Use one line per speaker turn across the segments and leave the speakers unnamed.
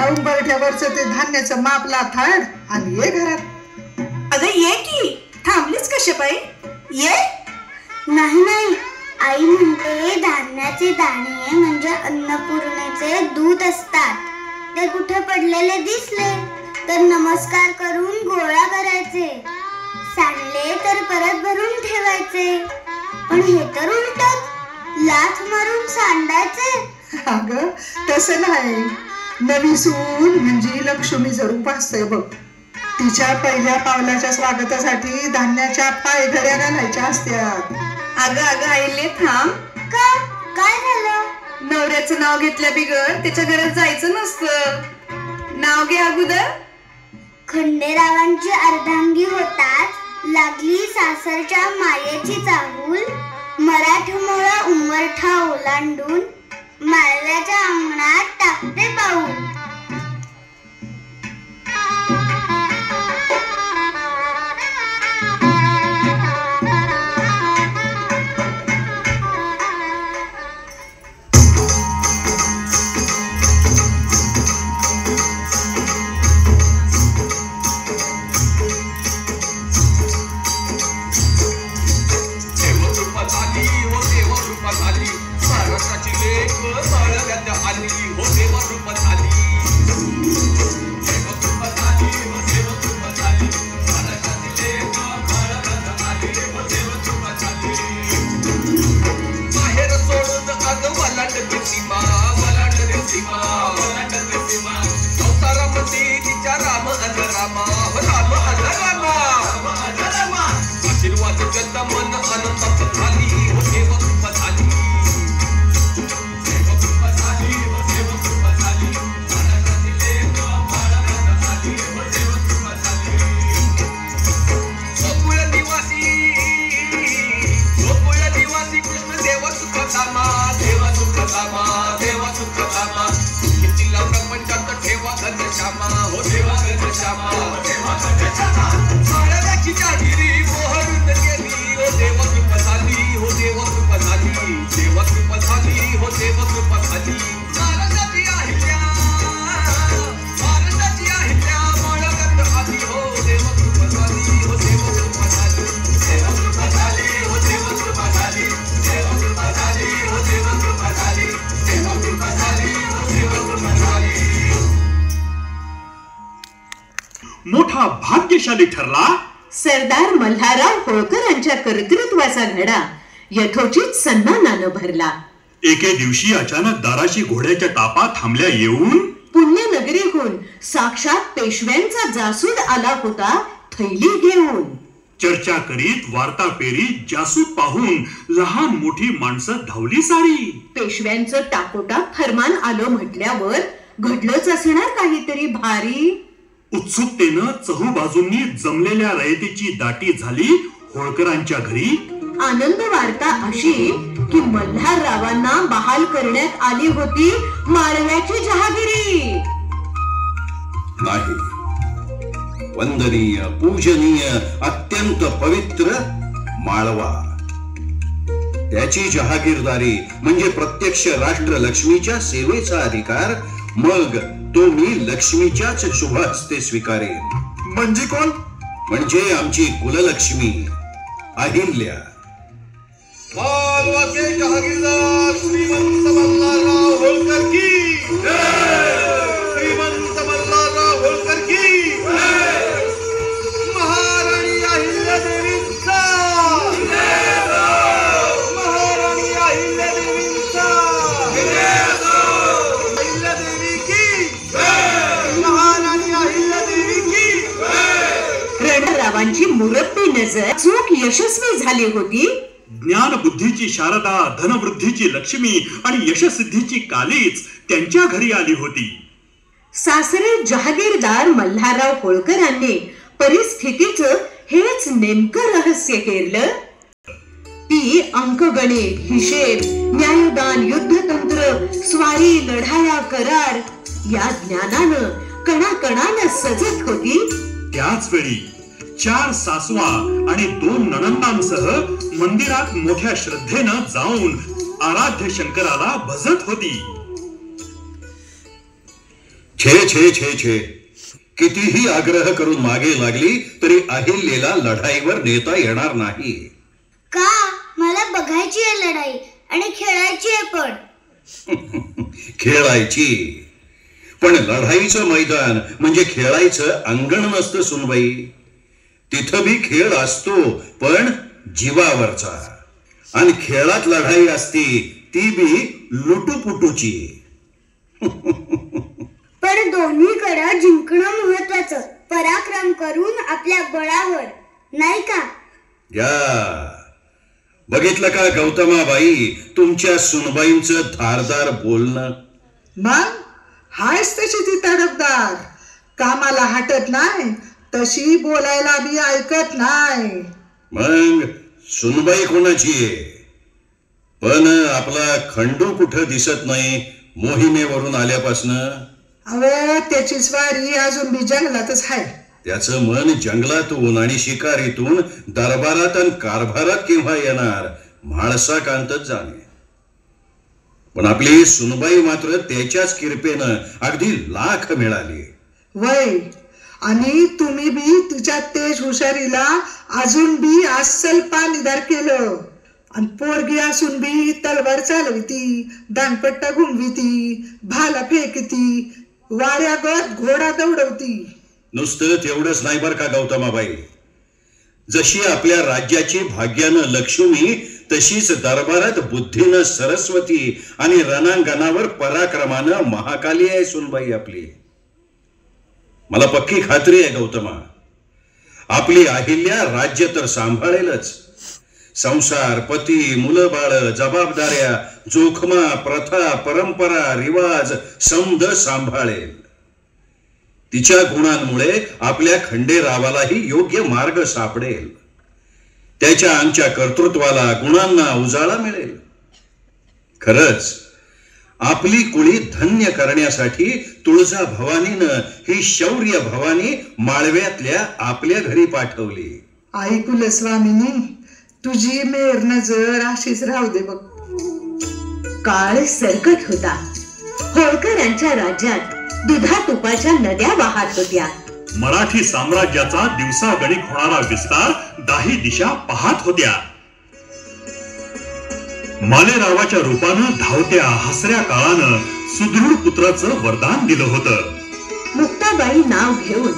उंबरठ्यावरचं ते धान्याचं मापला थाड आणि ये घरात.
अगं ये की, थांबलीच कशापायी? ये.
नाही, आई म्हणते धान्याचे दाणे म्हणजे अन्नपूर्णेचे दूध असतात. ते कुठे पडलेले दिसले तर नमस्कार करून गोळा करायचे, सांडले तर परत भरून ठेवायचे. पण हे तर उलटच, लाथ मारून सांडायचे.
अगं तसं नाही. नवी सून म्हणजे लक्ष्मीचं रूप असते बघ. तिच्या पहिल्या पावलाच्या स्वागतासाठी धान्याच्या पायघड्या घालायच्या असतात.
अगं आईले थांब.
का? काय झालं?
नवऱ्याचं नाव घेतल्या बिगर त्याच्या घरात जायचं नसतं. नाव घे अगोदर.
खंडेरावांची अर्धांगी होताच लागली सासरच्या मायेची चाहूल. मराठमोळा उंबरठा ओलांडून माळव्याच्या अंगणात टाकते पाऊल.
मोठा भाग्यशाली ठरला
सरदार मल्हारराव होळकरांच्या कर्तृत्वाचा घडा यथोचित सन्मानानं भरला.
एके दिवशी अचानक दाराशी घोड्याच्या टापा थांबल्या येऊन
पुण्यनगरीहून साक्षात पेशव्यांचा जासूद आला होता थैली घेऊन.
चर्चा करीत वार्ता पेरीत जासूद पाहून लहान मोठी माणसं धावली सारी.
पेशव्यांचं टाकोटाक फरमान आलं म्हटल्यावर घडलंच असणार काहीतरी भारी.
उत्सुकतेनं चहूबाजूंनी जमलेल्या रयतेची दाटी झाली होळकरांच्या घरी.
आनंद वार्ता अशी की मल्हाररावांना बहाल करण्यात आली होती माळव्याची जहागिरी.
नाही, वंदनीय पूजनीय अत्यंत पवित्र माळवा, त्याची जहागीरदारी म्हणजे प्रत्यक्ष राष्ट्रलक्ष्मीच्या सेवेचा अधिकार. मग तो मी लक्ष्मीच्याच शुभ हस्ते स्वीकारेन.
म्हणजे कोण?
म्हणजे आमची कुललक्ष्मी अहिल्या.
जहागीरदार श्रीमंत मल्हारराव होळकर की श्रीमंत मल्हारराव होळकर की महाराणी अहिल्यादेवींचा महाराणी अहिल्यादेवींचा अहिल्यादेवी की महाराणी अहिल्यादेवी की.
रणरावांची मुरब्बी नजर चूक यशस्वी झाली होती.
ज्ञान बुद्धीची शारदा, धनवृद्धीची लक्ष्मी आणि यशसिद्धीची कालीच त्यांच्या घरी आली होती.
सासरे जहागीरदार मल्हारराव होळकरांनी परिस्थितीचं हेच नेमकं रहस्य हेरलं. ती अंकगणित, हिशेब, न्यायदान, युद्धतंत्र, स्वारी, लढाया, करार या ज्ञानानं कणाकणानं सजत होती.
त्याच वेळी 4 सासवा आणि 2 नणंदांसह मंदिरात मोठ्या श्रद्धेनं जाऊन आराध्य शंकराला भजत होती.
छे छे छे छे, कितीही आग्रह करून मागे लागली तरी अहिल्याला लढाईवर नेता येणार नाही.
का? मला बघायची आहे लढाई आणि खेळायची आहे पण.
खेळायची, पण लढाईचं मैदान म्हणजे खेळायचं अंगण नसतं सुनबाई. तिथं बी खेळ असतो पण जीवावरचा, आणि खेळात लढाई असती ती बी लुटूपुटूची.
पण दोन्हीकडे जिंकणं महत्वाचं, पराक्रम करून आपल्या बळावर, नाही का?
या बघितलं का गौतमाबाई, तुमच्या सुनबाईंचं धारदार बोलणं.
मग हायच तशी ती तडफदार, कामाला हटत नाही तशी बोलायला बी ऐकत नाही.
मग सुनबाई कोणाची आहे? पण आपला खंडू कुठं दिसत नाही मोहिमेवरून आल्यापासनं.
अवे त्याची स्वारी अजून बी जंगलातच आहे.
त्याचं मन जंगलातून आणि शिकारीतून दरबारात आणि कारभारात केव्हा येणार, म्हाळसाकांतच जाणे. पण आपली सुनबाई मात्र त्याच्याच किरपेनं अगदी लाख मिळाली.
वय, आणि तुम्ही बी तिच्या तेज हुशारीला अजून बी अस्सल पाणीदार केलं. आणि पोरगी असून बी तलवार चालविती, दानपट्टा घुमविती, भाला फेकती, वाऱ्यागत घोडा दौडवती.
नुसतं तेवढंच नाही बर का गौतमाबाई, जशी आपल्या राज्याची भाग्यानं लक्ष्मी तशीच दरबारात बुद्धीनं सरस्वती आणि रणांगणावर पराक्रमानं महाकाली आहे सुनबाई आपली. मला पक्की खात्री आहे गौतमा, आपली अहिल्या राज्य तर सांभाळेलच. संसार, पती, मुलं बाळ, जबाबदाऱ्या, जोखमा, प्रथा, परंपरा, रिवाज समद सांभाळेल. तिच्या गुणांमुळे आपल्या खंडेरावालाही योग्य मार्ग सापडेल. त्याच्या आमच्या कर्तृत्वाला, गुणांना उजाळा मिळेल. खरंच आपली कुळी धन्य करण्यासाठी तुळजा भवानीनं ही शौर्य भवानी माळव्यातल्या आपल्या घरी पाठवली.
आई कुलस्वामिनी, तुझी मेर नजर अशीच राहू दे बघ.
काळ सरकत होता. होळकरांच्या राज्यात दुधा तुपाच्या नद्या वाहत होत्या.
मराठी साम्राज्याचा दिवसागणिक होणारा विस्तार दाही दिशा पाहत होत्या. मालेरावाच्या रूपानं धावत्या हसऱ्या काळानं सुदृढ पुत्राचं वरदान दिलं होतं.
मुक्ताबाई नाव घेऊन,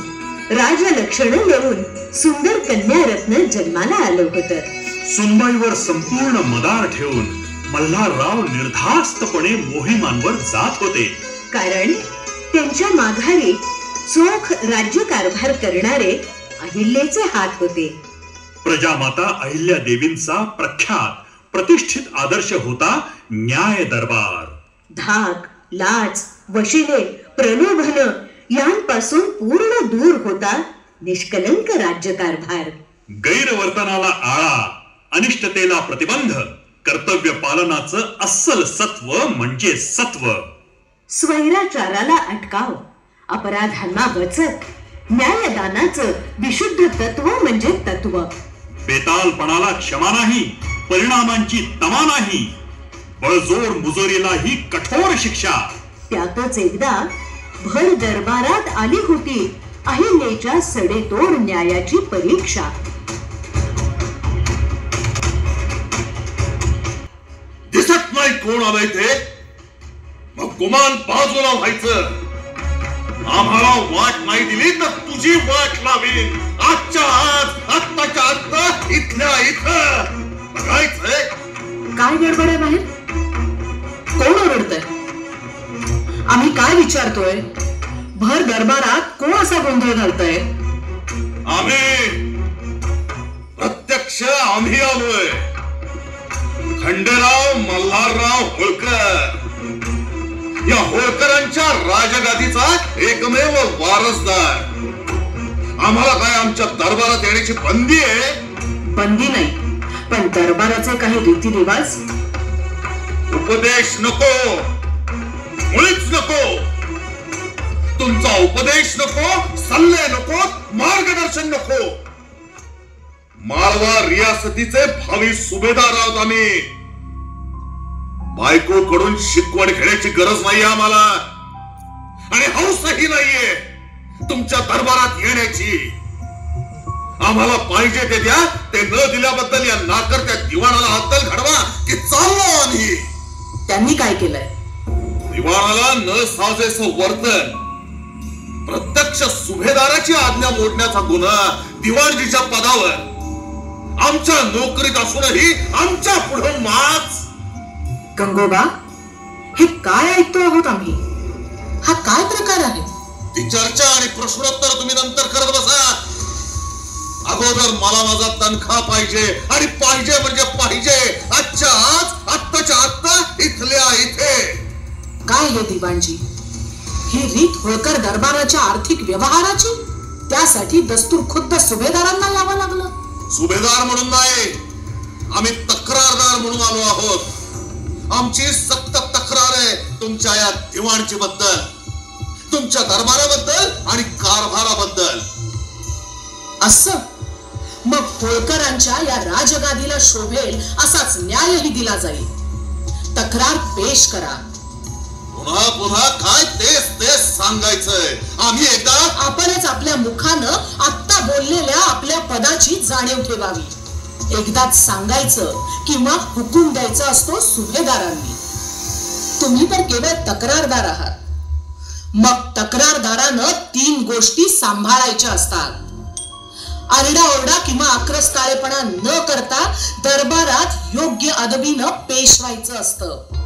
राजलक्षण मिळून सुंदर कन्यारत्न जन्माला आलं होतं.
सुनबाईवर संपूर्ण मदार ठेवून मल्हारराव निर्धास्तपणे मोहिमांवर जात होते.
कारण त्यांच्या माघारी चोख राज्यकारभार करणारे अहिल्याचे हात होते.
प्रजामाता अहिल्या देवींचा प्रख्यात प्रतिष्ठित आदर्श होता न्याय दरबार.
धाक, लाच, वशिले, प्रलोभन यांपासून पूर्ण दूर होता निष्कलंक राज्यकारभार.
गैरवर्तनाला आळा, अनिष्टतेला प्रतिबंध, कर्तव्य पालनाचं अस्सल सत्व म्हणजे सत्व.
स्वैराचाराला अटकाव, अपराधांना वचक, न्यायदानाचं विशुद्ध तत्व म्हणजे तत्व.
बेतालपणाला क्षमा नाही, परिणामांची तमा नाही, बळजोर मुजोरीलाही कठोर शिक्षा.
त्यातच एकदा भर दरबारात आली होती अहिल्याच्या सडेतोड न्यायाची परीक्षा.
दिसत नाही कोण आलंय ते, मग गुमान बाजूला व्हायचं. आम्हाला वाट नाही दिली तर तुझी वाट लावीन. आजच्या आज, आत्ताच्या आत्ता, इथल्या इथं बघायचंय.
काय गडबड आहे बाहेर? कोण ओरडतंय? आम्ही काय विचारतोय? भर दरबारात कोण असा गोंधळ घालतोय?
आम्ही प्रत्यक्ष आम्ही आलोय. खंडेराव मल्हारराव होळकर, या होळकरांच्या राजगादीचा एकमेव वारसदार. आम्हाला काय आमच्या दरबारात येण्याची बंदी आहे?
बंदी नाही, पण दरबाराचे काही रीतिरिवाज.
उपदेश नको, मुळीच नको. तुमचा उपदेश नको, सल्ले नको, मार्गदर्शन नको. माळवा रियासतीचे भावी सुभेदार आहोत आम्ही. बायको कडून शिकवण घेण्याची गरज नाही आम्हाला. आणि हौसही नाहीये तुमच्या दरबारात येण्याची. आम्हाला पाहिजे ते द्या, ते न दिल्याबद्दल या नाकर्त्या दिवाणाला अद्दल घडवा की चाललो आम्ही.
त्यांनी काय केलंय?
दिवाणाला न साजेसं वर्तन, प्रत्यक्ष सुभेदाराची आज्ञा मोडण्याचा गुन्हा दिवाणजीच्या पदावर, आमच्या नोकरीत असूनही आमच्या पुढे माच.
गंगोबा, हे काय ऐकतो आहोत आम्ही? हा काय प्रकार आहे?
ती चर्चा आणि प्रश्नोत्तर तुम्ही नंतर करत बसा. अगोदर मला माझा तनखा पाहिजे, आणि पाहिजे म्हणजे पाहिजे आजच्या आज, आत्ताच्या आत्ता, इथल्या इथे.
काय हे दिवाणजी, ही रीत होळकर दरबाराच्या आर्थिक व्यवहाराची? त्यासाठी दस्तूर खुद्द सुभेदारांना यावं लागलं?
सुभेदार म्हणून नाही, आम्ही तक्रारदार म्हणून आलो आहोत. आमची सक्त तक्रार आहे तुमच्या या दिवाणची बद्दल, तुमच्या दरबाराबद्दल आणि कारभाराबद्दल.
असं मग होळकरांच्या या राजगादीला शोभेल असाच न्यायही दिला जाईल. तक्रार पेश करा.
पुन्हा पुन्हा काय तेच तेच सांगायचंय? आम्ही एकदा
आपणच आपल्या मुखानं आत्ता बोललेल्या आपल्या पदाची जाणीव ठेवावी. एकदाच सांगायचं किंवा हुकूम द्यायचा असतो सुभेदारांनी. तुम्ही तर केवळ तक्रारदार आहात. मग तक्रारदारानं 3 गोष्टी सांभाळायच्या असतात. आरडाओरडा किंवा आक्रस्ताळेपणा न करता दरबारात योग्य अदबीनं पेश व्हायचं असतं.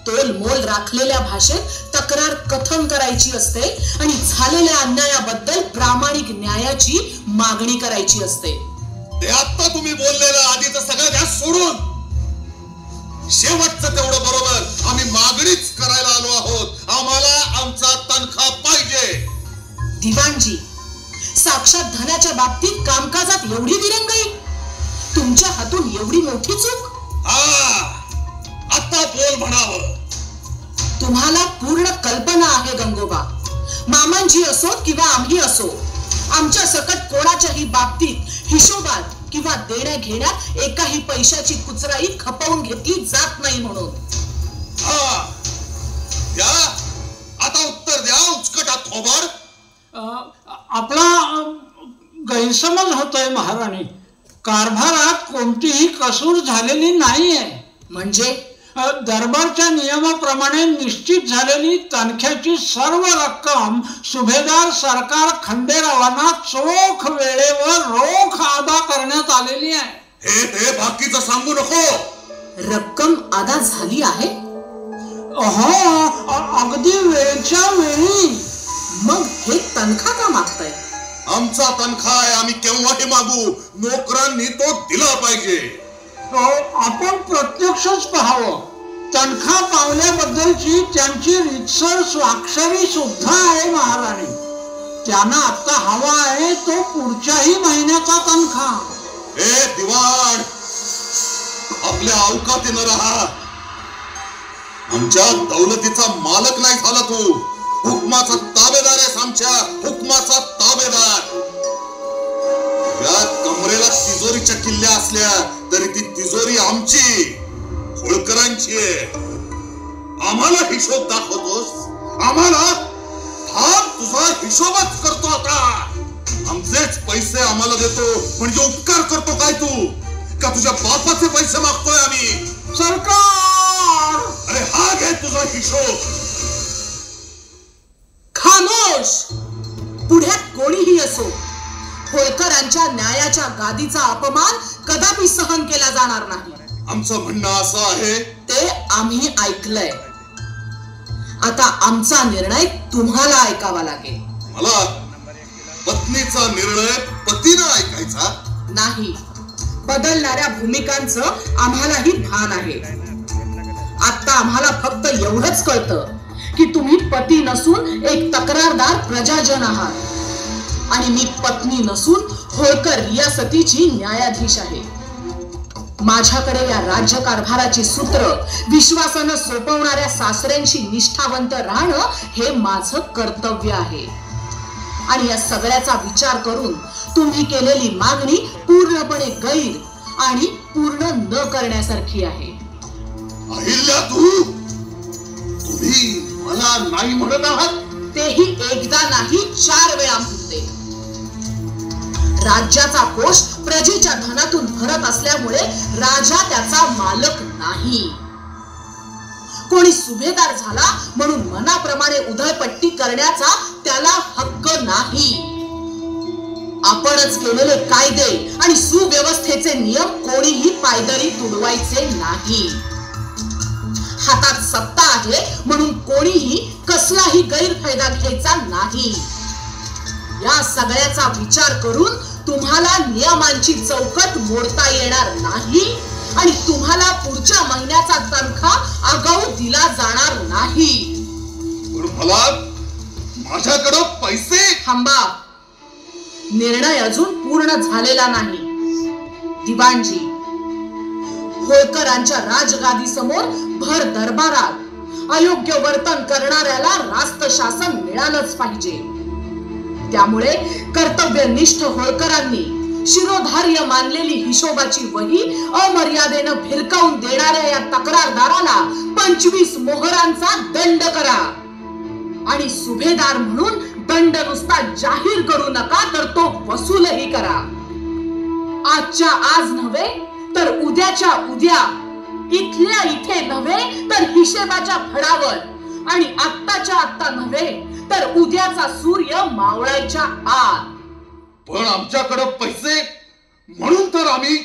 तोलमोल राखलेल्या भाषेत तक्रार कथन करायची असते आणि झालेल्या अन्यायाबद्दल प्रामाणिक न्यायाची मागणी करायची असते.
ते आता तुम्ही बोललेलं आधीच सगळं द्या सोडून, शेवटचं तेवढं बरोबर. आम्ही मागणीच करायला आलो आहोत. आम्हाला आमचा तनखा पाहिजे.
दिवाणजी, साक्षात धनाच्या बाबतीत कामकाजात एवढी दिरंगाई? तुमच्या हातून एवढी मोठी चूक?
आता बोल म्हणावं.
तुम्हाला पूर्ण कल्पना आहे गंगोबा. मामांजी असो किंवा आम्ही असो, आमच्या सकट कोणाच्याही बाबतीत हिशोबात किंवा देण्या घेण्यात एकाही पैशाची कुचराई खपवून घेतली जात नाही म्हणून.
द्या आता उत्तर द्या, उचकटा थोबाड.
आपला गैरसमज होतोय महाराणी. कारभारात कोणतीही कसूर झालेली नाहीये.
म्हणजे
दरबारच्या नियमाप्रमाणे निश्चित झालेली तनख्याची सर्व रक्कम सुभेदार सरकार खंडेरावांना चोख वेळेवर रोख अदा करण्यात आलेली आहे.
हे बाकीचं सांगू नको.
रक्कम अदा झाली आहे?
हो, अगदी वेळच्या वेळी.
मग हे तनखा का मागताय?
आमचा तनखा आहे, आम्ही केव्हाही मागू. नोकरांनी तो दिला पाहिजे.
आपण प्रत्यक्षच पाहावं. तनखा पावल्याबद्दलची त्यांची रीतसर स्वाक्षरी सुद्धा आहे महाराणी. त्यांना आता हवा आहे तो पुढच्याही महिन्याचा तनखा.
हे दिवाण, आपल्या अवकातीनं राहा. आमच्या दौलतीचा मालक नाही झाला तू. हुकमाचा ताबेदार आहेस. आमच्या हुकमाचा ताबेदार. या कमरेला तिजोरीच्या किल्ल्या असल्या तरी ती तिजोरी आमची, होळकरांची आहे. आम्हाला हिशोब दाखवतोस? आम्हाला थांब, तुझा हिशोबच करतो आता. आमचेच पैसे आम्हाला देतो म्हणजे उपकार करतो काय तू? का तुझ्या बापाचे पैसे मागतोय आम्ही?
सरकार,
अरे हा घे तुझा हिशोब.
खामोश. पुढ्यात कोणीही असो, होळकरांच्या न्यायाच्या गादीचा अपमान कदापि सहन केला जाणार नाही.
आमचं म्हणणं असं आहे.
ते आम्ही ऐकलंय. आता आमचा निर्णय तुम्हाला ऐकावा लागेल.
मला पत्नीचा निर्णय पतीनं ऐकायचा
नाही. बदलणाऱ्या भूमिकांचं आम्हालाही भान आहे. आता आम्हाला फक्त एवढंच कळतं की तुम्ही पती नसून एक तक्रारदार प्रजाजन आहात आणि मी पत्नी नसून होळकर रियासतीची न्यायाधीश आहे. माझ्याकडे या राज्यकारभाराची सूत्र विश्वासानं सोपवणाऱ्या सासऱ्यांशी निष्ठावंत राहणं हे माझं कर्तव्य आहे. आणि या सगळ्याचा विचार करून तुम्ही केलेली मागणी पूर्णपणे गैर आणि पूर्ण न करण्यासारखी आहे.
अहिल्या, तुम्ही मला नाही म्हणत आहात?
तेही एकदा नाही 4 वेळा म्हणते. राज्याचा कोष प्रजेच्या धनातून भरत असल्यामुळे राजा त्याचा मालक नाही. कोणी सुभेदार झाला म्हणून मनाप्रमाणे उधळपट्टी करण्याचा त्याला हक्क नाही. आपणच केलेले कायदे आणि सुव्यवस्थेचे नियम कोणीही पायदळी तुडवायचे नाही. हातात सत्ता आहे म्हणून कोणीही कसलाही गैरफायदा घ्यायचा नाही. या सगळ्याचा विचार करून तुम्हाला नियमांची चौकट मोडता येणार नाही आणि तुम्हाला पुढच्या महिन्याचा तनखा आगाऊ दिला जाणार नाही.
पण मला माझ्याकडे पैसे.
थांबा, निर्णय अजून पूर्ण झालेला नाही. दिवाणजी, होळकरांच्या राजगादी समोर भर दरबारात अयोग्य वर्तन करणाऱ्याला रास्त शासन मिळालंच पाहिजे. त्यामुळे कर्तव्यनिष्ठ होळकरांनी शिरोधार्य मानलेली हिशोबाची वही अमर्यादेनं भिरकावून देणाऱ्या या तक्रारदाराला 25 मोहरांचा दंड करा आणि सुभेदार म्हणून दंड नुसता जाहीर करू नका, तर तो वसूलही करा. आजच्या आज नव्हे तर उद्याच्या उद्या, इथल्या इथे नव्हे तर हिशेबाच्या फळावर आणि आत्ताच्या आत्ता नव्हे तर उद्याचा सूर्य मावळायच्या आत.
पण आमच्याकडे पैसे म्हणून तर आम्ही.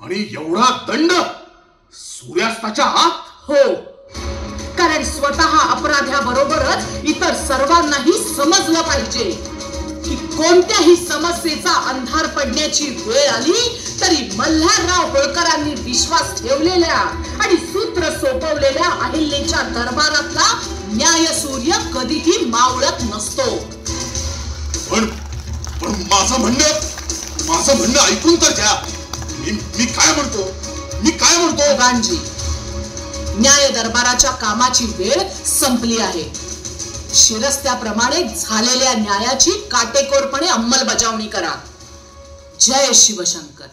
आणि एवढा दंड सूर्यास्ताच्या आत?
हो, कारण स्वतः अपराध्याबरोबरच इतर सर्वांनाही समजलं पाहिजे की कोणत्याही समस्येचा अंधार पडण्याची वेळ आली तरी मल्हारराव होळकरांनी विश्वास ठेवलेल्या आणि सूत्र सोपवलेल्या अहिल्याच्या दरबारातला न्यायसूर्य कधीही मावळत नसतो.
पण माझं म्हणणं ऐकून तर घ्या. मी काय म्हणतो
गांजी, न्याय दरबाराच्या कामाची वेळ संपली आहे. शिरस्त्याप्रमाणे झालेल्या न्यायाची काटेकोरपणे अंमलबजावणी करा. जय शिवशंकर.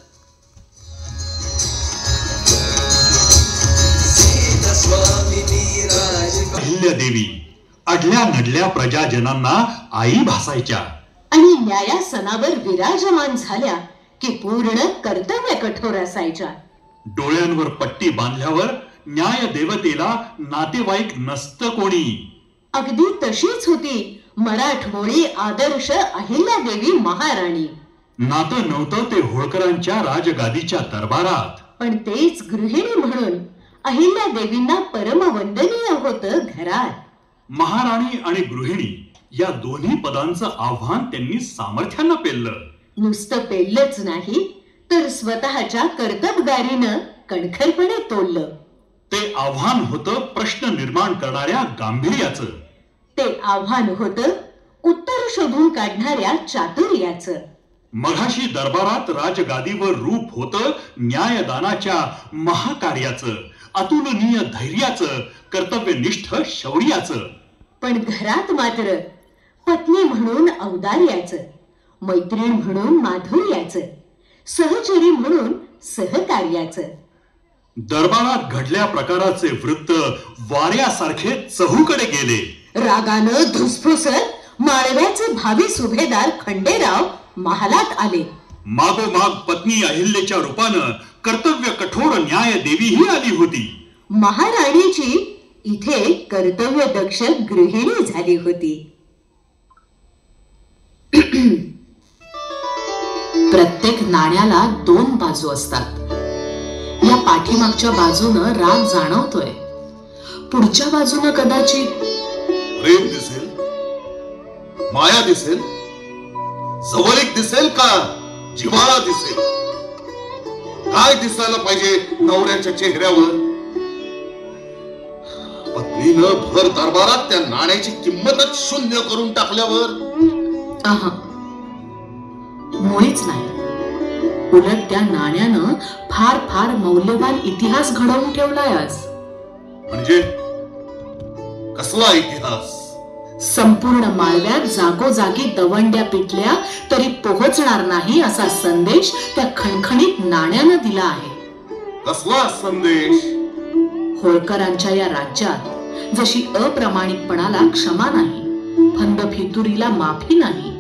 अहिल्यादेवी अडल्या नडल्या प्रजाजनांना आई भासायच्या
आणि न्यायासनावर विराजमान झाल्या की पूर्ण कर्तव्य कठोर असायच्या.
डोळ्यांवर पट्टी बांधल्यावर न्याय देवतेला नातेवाईक नसतं कोणी.
अगदी तशीच होती मराठमोळी आदर्श अहिल्यादेवी महाराणी.
नातं नव्हतं ते होळकरांच्या राजगादीच्या दरबारात.
पण तेच गृहिणी म्हणून अहिल्यादेवींना परमवंदनीय होतं घरात.
महाराणी आणि गृहिणी या दोन्ही पदांचं आव्हान त्यांनी सामर्थ्यानं पेललं.
नुसतं पेललंच नाही तर स्वतःच्या कर्तबगारीनं कणखरपणे तोललं.
ते आव्हान होतं प्रश्न निर्माण करणाऱ्या गांभीर्याचं.
ते आव्हान होतं उत्तर शोधून काढणाऱ्या चातुर्याचं.
मघाशी दरबारात राजगादीवर रूप होतं न्यायदानाच्या महाकार्याचं, अतुलनीय धैर्याचं, कर्तव्यनिष्ठ शौर्याचं.
पण घरात मात्र पत्नी म्हणून औदार्याचं, मैत्रीण म्हणून माधुर्याचं, सहचरी म्हणून सहकार्याचं.
दरबारात घडल्या प्रकाराचे वृत्त वाऱ्यासारखे चहूकडे गेले.
रागानं धुसफुसत माळव्याचे भावी सुभेदार खंडेराव महालात आले.
मागोमाग पत्नी अहिल्याच्या रूपानं कर्तव्य कठोर न्याय देवीही आली होती.
महाराणीची इथे कर्तव्य दक्ष गृहिणी झाली होती.
प्रत्येक नाण्याला 2 बाजू असतात. या पाठीमागच्या बाजूनं राग जाणवतोय, पुढच्या बाजूनं कदाचित
प्रेम दिसेल, माया दिसेल, जवळीक दिसेल का जिव्हाळा दिसेल. काय दिसायला पाहिजे नवऱ्याच्या चेहऱ्यावर? पत्नीनं भर दरबारात त्या नाण्याची किंमतच शून्य करून टाकल्यावर
मुळीच नाही. उलट त्या नाण्यानं फार फार मौल्यवान इतिहास घडवून ठेवलाय आज.
म्हणजे कसला इतिहास?
संपूर्ण माळव्यात जागोजागी दवंड्या पिटल्या तरी पोहोचणार नाही असा संदेश त्या खणखणीत नाण्यानं दिला आहे.
कसला संदेश?
होळकरांच्या या राज्यात जशी अप्रामाणिकपणाला क्षमा नाही, फंद फितुरीला माफी नाही,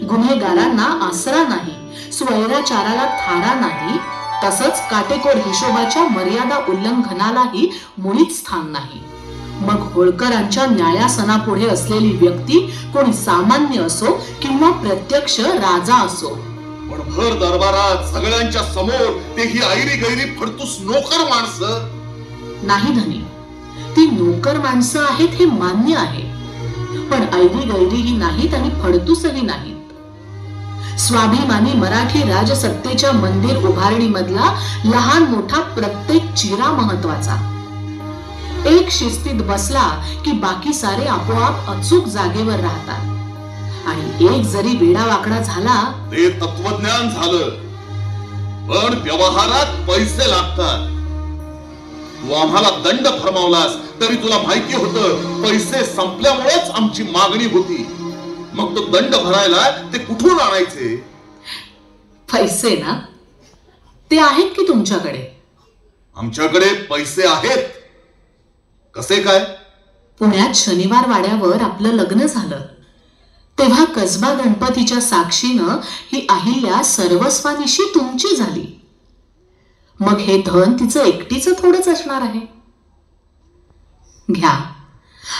गुन्हेगारांना आसरा नाही, स्वैराचाराला थारा नाही, तसंच काटेकोर हिशोबाच्या मर्यादा उल्लंघनालाही मुळीच स्थान नाही. मग होळकरांच्या न्यायासनापुढे असलेली व्यक्ती कोणी सामान्य असो किंवा प्रत्यक्ष राजा असो,
पण भर दरबारात सगळ्यांच्या समोर तेही ऐरी गैरी फडतूस नोकर माणसं.
नाही धनी, ती नोकर माणसं आहेत हे मान्य आहे, पण ऐरी गैरीही नाहीत आणि फडतूसही नाहीत. स्वाभिमानी मराठी राजसत्तेच्या मंदिर उभारणीमधला लहान मोठा प्रत्येक चिरा महत्वाचा. एक शिस्तीत बसला की बाकी सारे आपोआप अचूक जागेवर राहतात, आणि एक जरी वेडावाकडा झाला
ते तत्वज्ञान झालं, पण व्यवहारात पैसे लागतात. तू आम्हाला दंड फरमावलास तरी तुला माहिती होतं पैसे संपल्यामुळेच आमची मागणी होती. मग तो दंड भरायला ते कुठून आणायचे?
पैसे ना, ते आहेत की तुमच्याकडे?
आमच्याकडे पैसे आहेत. कसे काय?
पुण्यात शनिवार वाड्यावर आपलं लग्न झालं तेव्हा कसबा गणपतीच्या साक्षीनं ही अहिल्या सर्वस्वानिशी तुमची झाली. मग हे धन तिचं एकटीच थोडंच असणार आहे. घ्या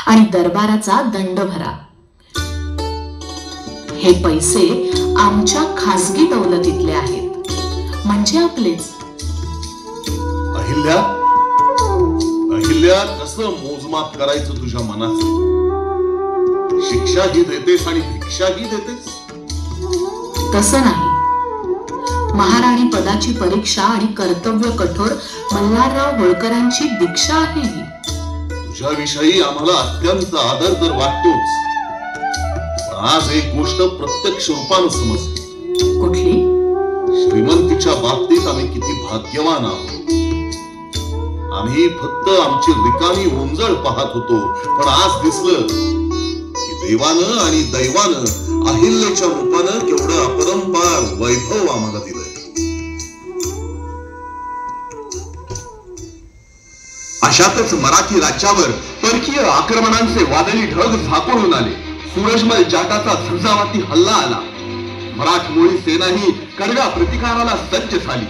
आणि दरबाराचा दंड भरा. हे पैसे आमच्या खासगी दौलतीतले आहेत, म्हणजे आपलेच.
अहिल्या, अहिल्या, कसं मोजमाप करायचं तुझ्या मनाचं? शिक्षाही देतेस आणि भिक्षाही देतेस.
तसं नाही. महाराणी पदाची परीक्षा आणि कर्तव्य कठोर मल्हारराव होळकरांची दीक्षा आहे ही.
तुझ्याविषयी आम्हाला अत्यंत आदर तर वाटतोच, पण आज एक गोष्ट प्रत्यक्ष रूपानं समजली.
कुठली?
श्रीमंतीच्या बाबतीत आम्ही किती भाग्यवान आहोत. आम्ही फक्त आमची रिकामी ओंजळ पाहत होतो, पण आज दिसलं की देवानं आणि दैवानं अहिल्याच्या रूपानं केवढं अपरंपार वैभव आम्हाला दिलंय.
अशातच मराठी राज्यावर परकीय आक्रमणांचे वादळी ढग झाकोळून आले. सूरजमल जाटाचा झंझावाती हल्ला आला. मराठमोळी सेनाही कडव्या प्रतिकाराला सज्ज झाली.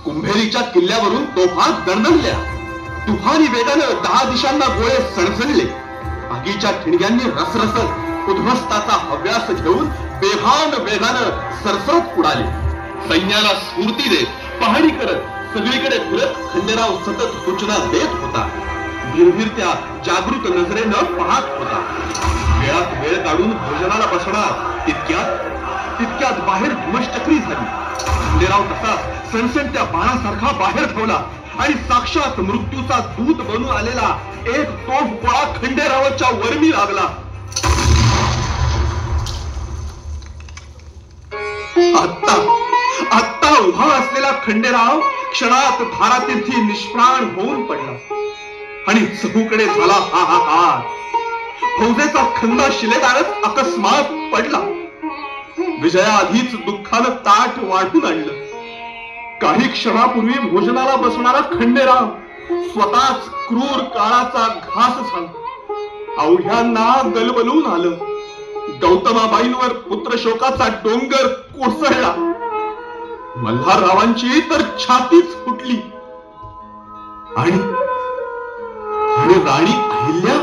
कुंभेरीच्या किल्ल्यावरून तोफा दणदणल्या. तुफानी वेगानं 10 दिशांना गोळे सणसणले. आगीच्या ठिणग्यांनी रसरसत उद्ध्वस्ताचा हव्यास घेऊन बेभान वेगानं सरसरत उडाले. सैन्याला स्फूर्ती देत, पहाडी करत, सगळीकडे फिरत खंडेराव सतत सूचना देत होता. भिरभिरत्या जागृत नजरेनं पाहत होता. वेळात वेळ काढून भोजनाला बसणार तितक्यात बाहेर धुमश्चक्री झाली. खंडेराव तसाच सणसणत्या बाणासारखा बाहेर ठेवला आणि साक्षात मृत्यूचा दूत बनून आलेला एक तोफ गोळा खंडेरावाच्या वर्मी लागला. आत्ता उभा असलेला खंडेराव क्षणात धारातीर्थी निष्प्राण होऊन पडला आणि चहूकडे झाला हाहाकार. फौजेचा खंदा शिलेदारच अकस्मात पडला. विजयाआधीच दुःखानं ताट वाढून आणलं. काही क्षणापूर्वी भोजनाला बसणारा खंडेराव स्वतःच क्रूर काळाचा घास झाला. अवघ्यांना गलबलून आलं. गौतमाबाईंवर पुत्रशोकाचा डोंगर कोसळला. मल्हाररावांची तर छातीच फुटली. आणि राणी अहिल्या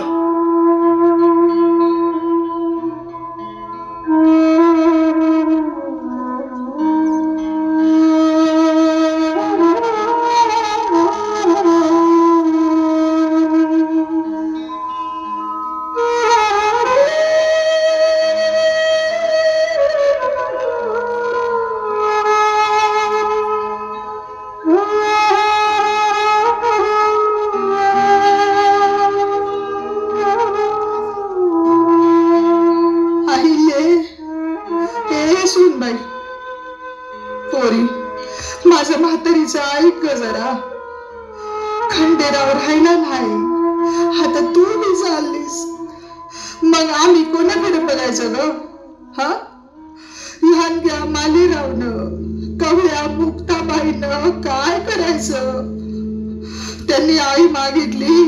जरा खंडेराव राहिला नाही. आता तू बी चाललीस, मग आम्ही कोणाकडे बघायचं ग? हा, लहानग्या मालीरावनं, कवळ्या मुक्ताबाईनं काय करायचं? त्यांनी आई मागितली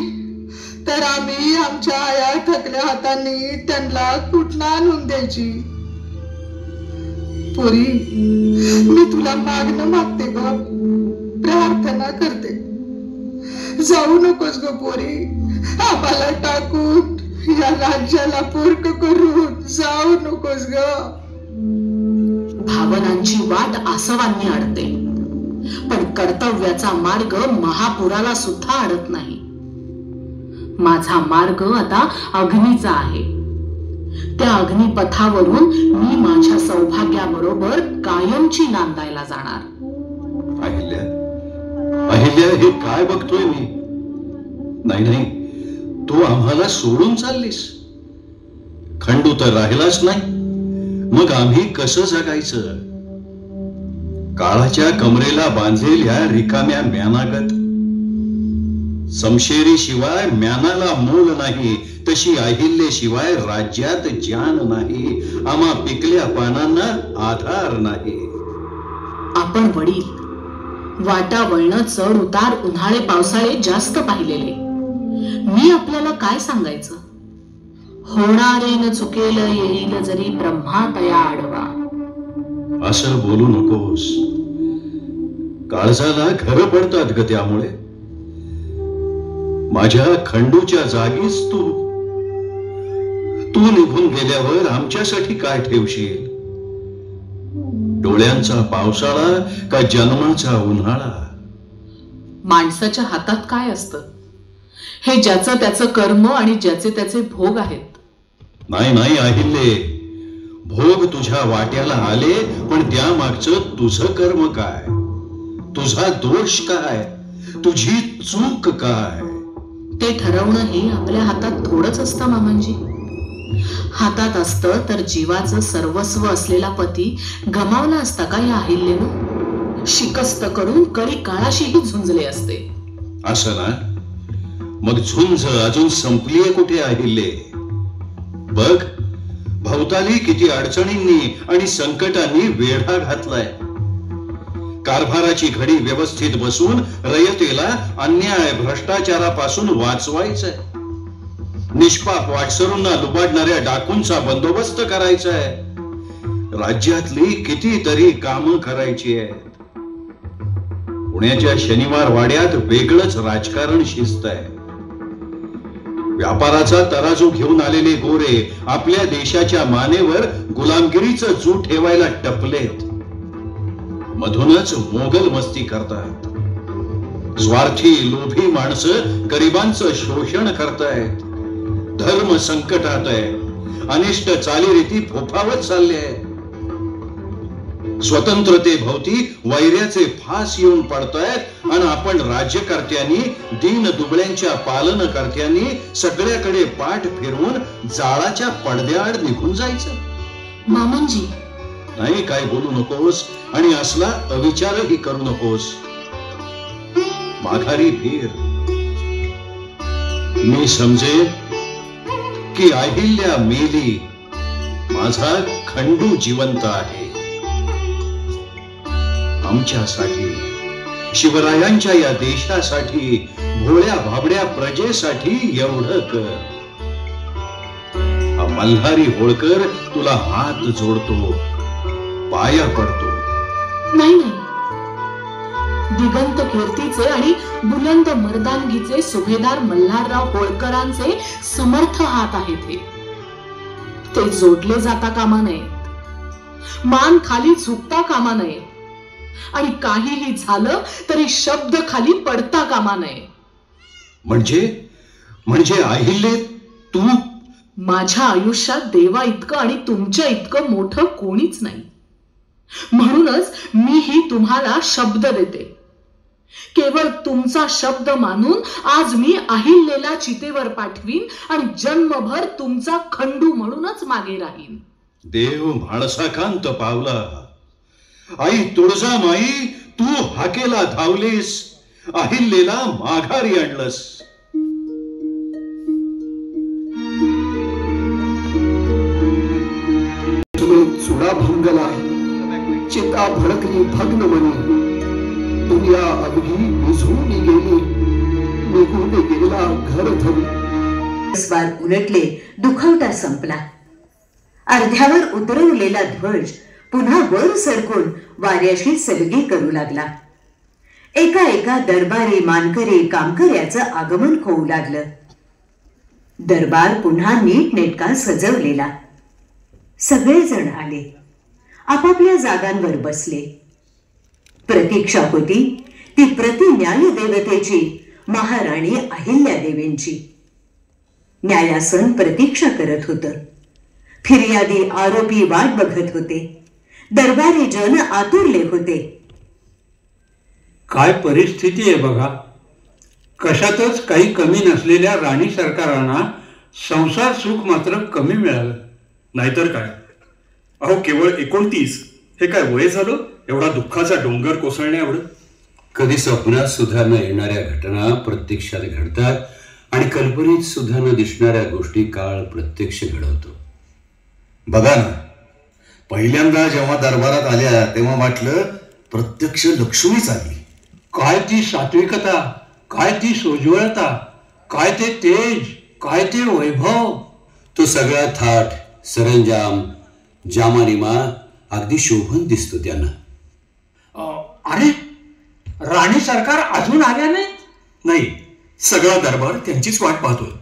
तर आम्ही आमच्या आया थकल्या हातांनी त्यांना कुठनं आणून द्यायची. पोरी, मी तुला मागणं मागते ग, प्रार्थना करते. जाऊ नकोस ग पोरी, आम्हाला टाकून या राज्याला पोरक करून जाऊ नकोस ग.
भावनांची वाट आसवांनी अडते, पण कर्तव्याचा मार्ग महापुराला सुद्धा अडत नाही. माझा मार्ग आता अग्नीचा आहे. त्या अग्निपथावरून मी माझ्या सौभाग्याबरोबर कायमची नांदायला जाणार.
अहिल्या, अहिल्या, हे काय बघतोय मी? नाही नाही, तू आम्हाला सोडून चाललीस. खंडू तर राहिलाच नाही, मग आम्ही कसं जगायचं? काळाच्या कमरेला बांधेल ह्या रिकाम्या म्यानागत. समशेरी शिवाय म्यानाला मोल नाही, तशी अहिल्याशिवाय राज्यात जान नाही. आम्हा पिकल्या पानांना आधार नाही.
आपण वडील वाटा वळणं, चढ उतार, उन्हाळे पावसाळे जास्त पाहिलेले. मी आपल्याला काय सांगायचं? होणारे न चुकेल येईल जरी ब्रह्मा तया आडवा.
असं बोलू नकोस. काळजाला घर पडतात ग त्यामुळे. माझ्या खंडूच्या जागीच तू निघून गेल्यावर आमच्यासाठी काय ठेवशील? डोळ्यांचा पावसाळा का जन्माचा उन्हाळा?
माणसाच्या हातात काय असतं? हे ज्याचं त्याचं कर्म आणि ज्याचे त्याचे भोग आहेत.
नाही नाही अहिल्ये, भोग तुझ्या वाट्याला आले, पण त्यामागचं तुझं कर्म काय? तुझा दोष काय? तुझी चूक काय?
ते ठरवणं हे आपल्या हातात थोडंच असतं मामांजी. हातात असतं तर जीवाचं सर्वस्व असलेला पती गमावला असता का या अहिल्येनं? शिकस्त करून करी काळाशीही झुंजले असते.
असं ना? मग झुंज अजून संपलीये कुठे अहिल्ये? बघ, भवताली किती अडचणींनी आणि संकटांनी वेढा घातलाय. कारभाराची घडी व्यवस्थित बसून रयतेला अन्याय भ्रष्टाचारापासून वाचवायचंय. निष्पाप वाटसरूंना लुबाडणाऱ्या डाकूंचा बंदोबस्त करायचाय. राज्यातली कितीतरी कामं करायची आहेत. पुण्याच्या शनिवार वाड्यात वेगळंच राजकारण शिजतंय. व्यापाराचा तराजू घेऊन आलेले गोरे आपल्या देशाच्या मानेवर गुलामगिरीचं जू ठेवायला टपलेत. मधूनच मोगल मस्ती करतात. स्वार्थी लोभी माणसं गरिबांचं शोषण करतायत. धर्म संकटात आहे. अनिष्ट चालीरीती फोफावत चालले आहेत. स्वतंत्रते भोवती वैर्याचे फास येऊन पडतायत आणि आपण राज्यकर्त्यांनी, दीन दुबळ्यांच्या पालनकर्त्यांनी सगळ्याकडे पाठ फिरवून जाळाच्या पडद्याआड निघून जायचं.
मामांजी,
नाही, काय बोलू नकोस आणि असला अविचारही करू नकोस. माघारी फिर. मी समजे की अहिल्या मेली, माझा खंडू जिवंत आहे. आमच्यासाठी, शिवरायांच्या या देशासाठी, भोळ्या भाबड्या प्रजेसाठी एवढं कर. हा मल्हारी होळकर तुला हात जोडतो, पाया पडतो.
नाही नाही, दिगंत कीर्तीचे आणि बुलंद मर्दानगीचे सुभेदार मल्हारराव होळकरांचे समर्थ हात आहेत हे. ते जोडले जाता कामा नयेत. मान खाली झुकता कामा नये आणि काहीही झालं तरी शब्द खाली पडता कामा नये.
म्हणजे अहिल्ये, तू
माझ्या आयुष्यात देवा इतकं आणि तुमच्या इतकं मोठं कोणीच नाही. म्हणूनच मीही तुम्हाला शब्द देते. केवळ तुमचा शब्द मानून आज मी अहिल्येला चितेवर पाठवीन आणि जन्मभर तुमचा खंडू म्हणूनच मागे राहीन.
देव म्हाळसाकांत पावला. आई तुळजामाई, तू हाकेला धावलीस, अहिल्येला माघारी आणलंस.
तुम्ही चुडा भंगला, चिता भडकली भग्न मनी. दुनिया अवघी विझून गेली, निघून गेला घर धरी.
स्वार उलटले, दुखावता संपला. अर्ध्यावर उतरवलेला ध्वज पुन्हा वर सरकून वाऱ्याशी सलगी करू लागला. एका एका दरबारी मानकरी कामकऱ्याचं आगमन होऊ लागलं. दरबार पुन्हा नीटनेटका सजवलेला. सगळेजण आले, आपापल्या जागांवर बसले. प्रतीक्षा होती ती प्रतिन्याय देवतेची, महाराणी अहिल्यादेवींची. न्यायासन प्रतीक्षा करत होतं. फिर्यादी आरोपी वाट बघत होते. दरबारी जन आतुरले होते.
काय परिस्थिती आहे बघा. कशातच काही कमी नसलेल्या राणी सरकारांना संसार सुख मात्र कमी मिळालं.
नाहीतर काय. अहो, केवळ 29 हे काय वय झालं एवढा दुःखाचा डोंगर कोसळणे एवढं?
कधी स्वप्नात सुद्धा न येणाऱ्या घटना प्रत्यक्षात घडतात आणि कल्पनेत सुद्धा न दिसणाऱ्या गोष्टी काळ प्रत्यक्ष घडवतो. बघा ना, पहिल्यांदा जेव्हा दरबारात आल्या तेव्हा वाटलं प्रत्यक्ष लक्ष्मीच आली.
काय ती सात्विकता, काय ती सोज्वळता, काय ते तेज, काय ते वैभव.
तो सगळा थाट सरंजाम जामानिमा अगदी शोभून दिसतो त्यांना.
अरे, राणी सरकार अजून आल्या
नाही. सगळा दरबार त्यांचीच वाट पाहतोय.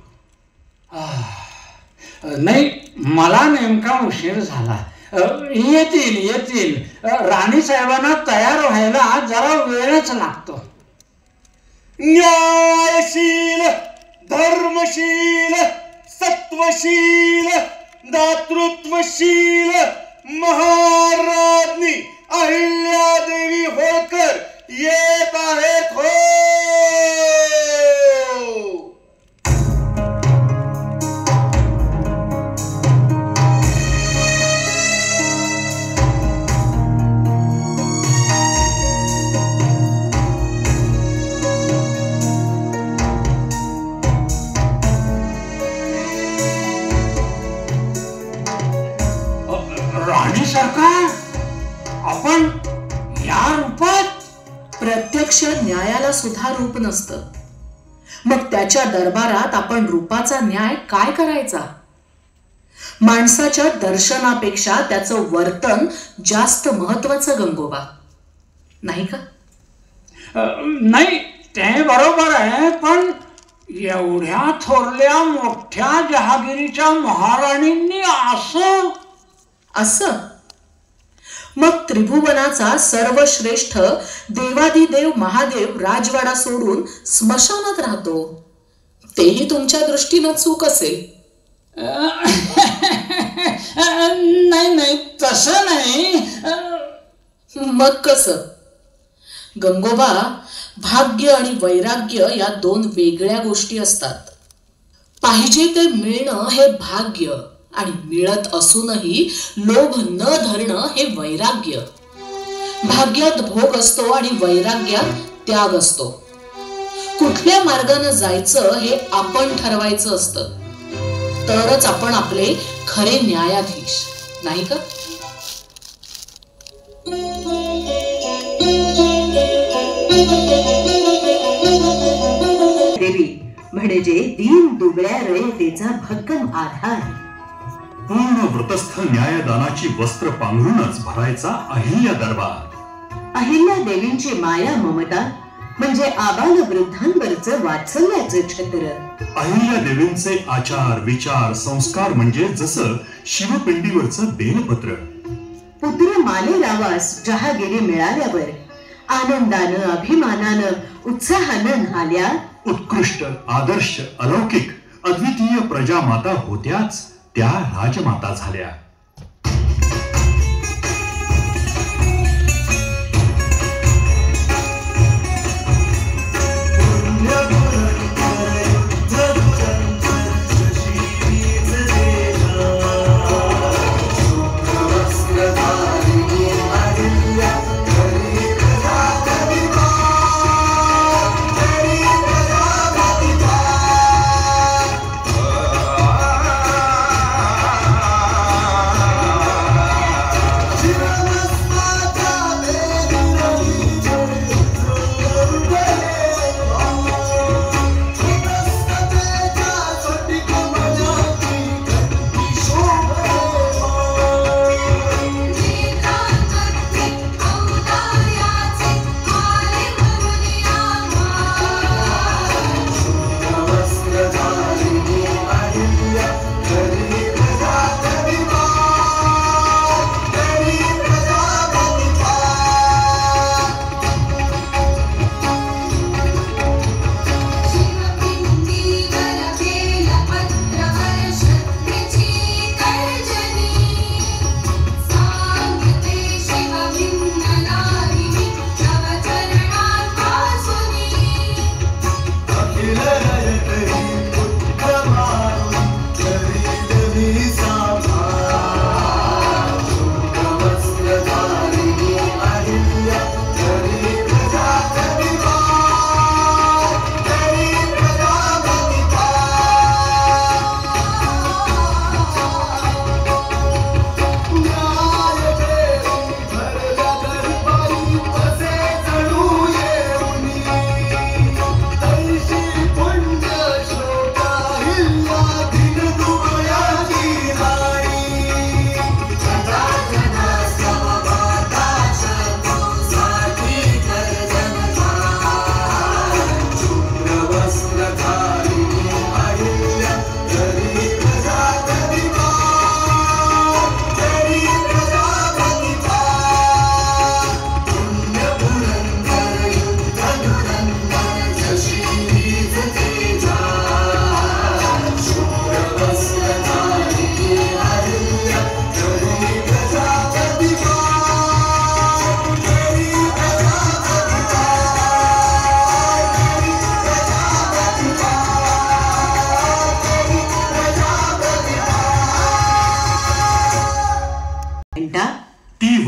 नाही, मला नेमका उशीर झाला. येतील येतील. राणी साहेबांना तयार व्हायला जरा वेळच लागतो.
न्यायशील, धर्मशील, सत्वशील, दातृत्वशील महाराज्ञी अहिल्यादेवी होळकर येत आहेत हो.
राणी सरकार, आपण या रूपात?
प्रत्यक्ष न्यायाला सुद्धा रूप नसतं. मग त्याच्या दरबारात आपण रूपाचा न्याय काय करायचा? माणसाच्या दर्शनापेक्षा त्याचं वर्तन जास्त महत्वाचं गंगोबा, नाही का?
नाही, ते बरोबर आहे. पण एवढ्या थोरल्या मोठ्या जहागिरीच्या महाराणींनी असं
मग त्रिभुवनाचा सर्वश्रेष्ठ देवादिदेव महादेव राजवाडा सोडून स्मशानात राहतो, तेही तुमच्या दृष्टीनं चूक असेल.
नाही नाही, तसं नाही.
मग कसं? गंगोबा, भाग्य आणि वैराग्य या दोन वेगळ्या गोष्टी असतात. पाहिजे ते मिळणं हे भाग्य आणि मिळत असूनही लोभ न धरणं हे वैराग्य. भाग्यात भोग असतो आणि वैराग्यात त्याग असतो. कुठल्या मार्गाने जायचं हे आपण ठरवायचं असतं. तरच आपण आपले खरे न्यायाधीश, नाही का?
देवी म्हणजे दीन दुबळ्या रयतेचा भक्कम आधार.
पूर्ण व्रतस्थ न्यायदानाची वस्त्र पांघरूनच भरायचा अहिल्या दरबार.
अहिल्या देवींची माया ममता म्हणजे आबाल वृद्धांवरचं वात्सल्याचं छत्र.
अहिल्या देवींचे आचार विचार संस्कार म्हणजे जसं शिवपिंडीवरचं बेलपत्र.
पुत्र मालेरावास जहागिरी मिळाल्यावर आनंदानं अभिमानानं उत्साहानं न्हाल्या.
उत्कृष्ट आदर्श अलौकिक अद्वितीय प्रजामाता होत्याच त्या राजमाता झाल्या.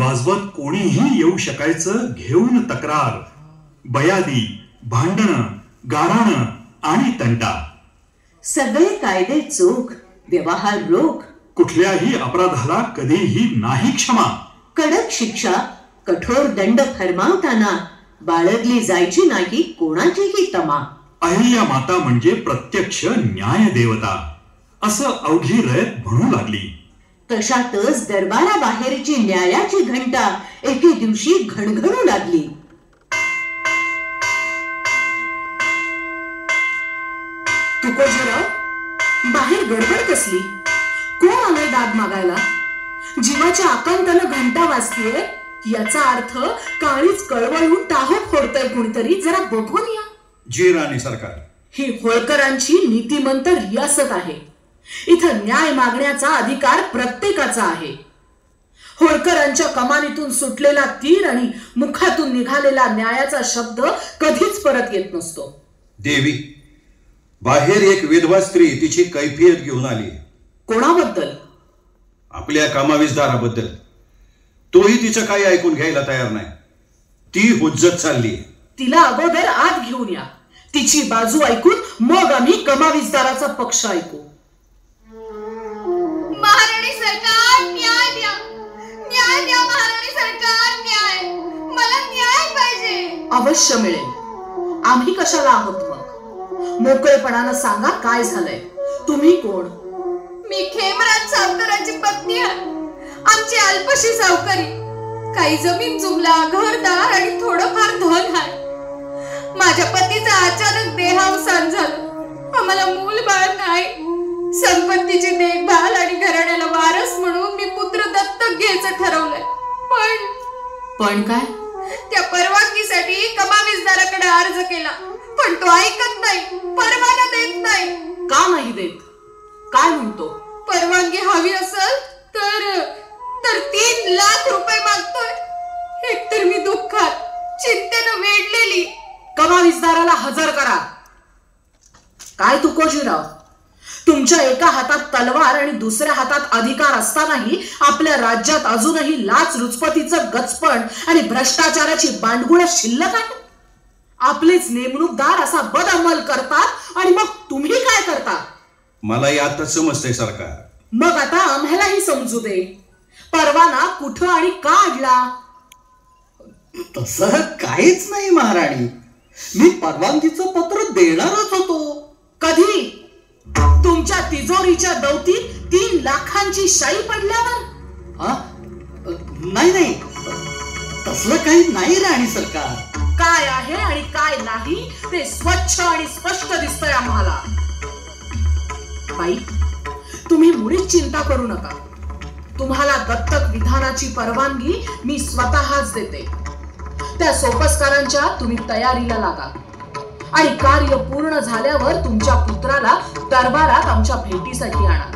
वाजवत कोणीही येऊ शकायचं घेऊन तक्रार, बयादी, भांडणं, गाराणं आणि तंटा.
सगळे कायदे चोख, व्यवहार रोख.
कुठल्याही अपराधाला कधीही नाही क्षमा.
कडक शिक्षा, कठोर दंड फरमावताना बाळगली जायची नाही कोणाचीही तमा.
अहिल्या माता म्हणजे प्रत्यक्ष न्याय देवता असं अवघी रयत म्हणू लागली.
तशातच दरबाराबाहेरची न्यायाची घंटा एके दिवशी घणघणू लागली.
तुकोजीराव, बाहेर गडबड कसली? कोण आलंय दाद मागायला? जीवाच्या आकांतानं घंटा वाजतीये याचा अर्थ काळीच कळवळून टाहो फोडतय कुणीतरी. जरा बघून या.
जी राणी सरकार.
ही होळकरांची नीतिमंत रियासत आहे. इथं न्याय मागण्याचा अधिकार प्रत्येकाचा आहे. होळकरांच्या कमानीतून सुटलेला तीर आणि मुखातून निघालेला न्यायाचा शब्द कधीच परत येत नसतो.
देवी, बाहेर एक विधवा स्त्री तिची कैफियत घेऊन आली.
कोणाबद्दल?
आपल्या कामावीसदाराबद्दल. तोही तिचं काही ऐकून घ्यायला तयार नाही. ती हुज्जत चालली.
तिला अगोदर आत घेऊन या. तिची बाजू ऐकून मग आम्ही कमावीसदाराचा पक्ष ऐकू.
महाराणी सरकार, न्याय द्या, न्याय द्या. महाराणी सरकार, न्याय. मला न्याय पाहिजे.
अवश्य मिळेल. आम्ही कशाला आहोत मग? मोकळेपणानं सांगा काय झालंय. तुम्ही कोण?
मी खेमराज सावकाराची पत्नी आहे. आमची अल्पशी सावकारी. काही जमीन जुमला, घरदार आणि थोडंफार धन आहे. माझ्या पतीचा अचानक देहावसान झालं. आम्हाला मूल बाळ नाही. संपत्तीची देखभाल आणि घराण्याला वारस म्हणून मी पुत्र दत्तक घ्यायचं ठरवलंय.
पण काय?
त्या परवानगीसाठी कमावीसदाराकडे अर्ज केला, पण तो ऐकत नाही, परवाना देत नाही.
का नाही देत? काय म्हणतो?
परवानगी हवी असेल तर 3 लाख रुपये मागतोय. एकतर मी दुःखात, चिंतेनं वेढलेली.
कमावीसदाराला हजर करा. काय तुकोजीराव, तुमच्या एका हातात तलवार आणि दुसऱ्या हातात अधिकार असतानाही आपल्या राज्यात अजूनही लाच रुचपतीचं गचपण आणि भ्रष्टाचाराची बांडगुळ शिल्लक आहे. आपलेच नेमणूकदार असा बदअमल करतात आणि मग तुम्ही काय करता?
मला यातच समजतंय सरकार.
मग आता आम्हालाही समजू दे. परवाना कुठं आणि का अडला?
तसं काहीच नाही महाराणी. मी परवानगीचं पत्र देणारच होतो.
कधी? तुमच्या तिजोरीच्या दौतीत 3 लाखांची शाई पडल्यावर?
नाही नाही, तसलं काही नाही राणी सरकार.
काय आहे आणि काय नाही ते स्वच्छ आणि स्पष्ट दिसतंय आम्हाला. बाई, तुम्ही मुळीच चिंता करू नका. तुम्हाला दत्तक विधानाची परवानगी मी स्वतःच देते. त्या सोपस्कारांच्या तुम्ही तयारीला लागा आणि कार्य पूर्ण झाल्यावर तुमच्या पुत्राला दरबारात आमच्या भेटीसाठी आणा.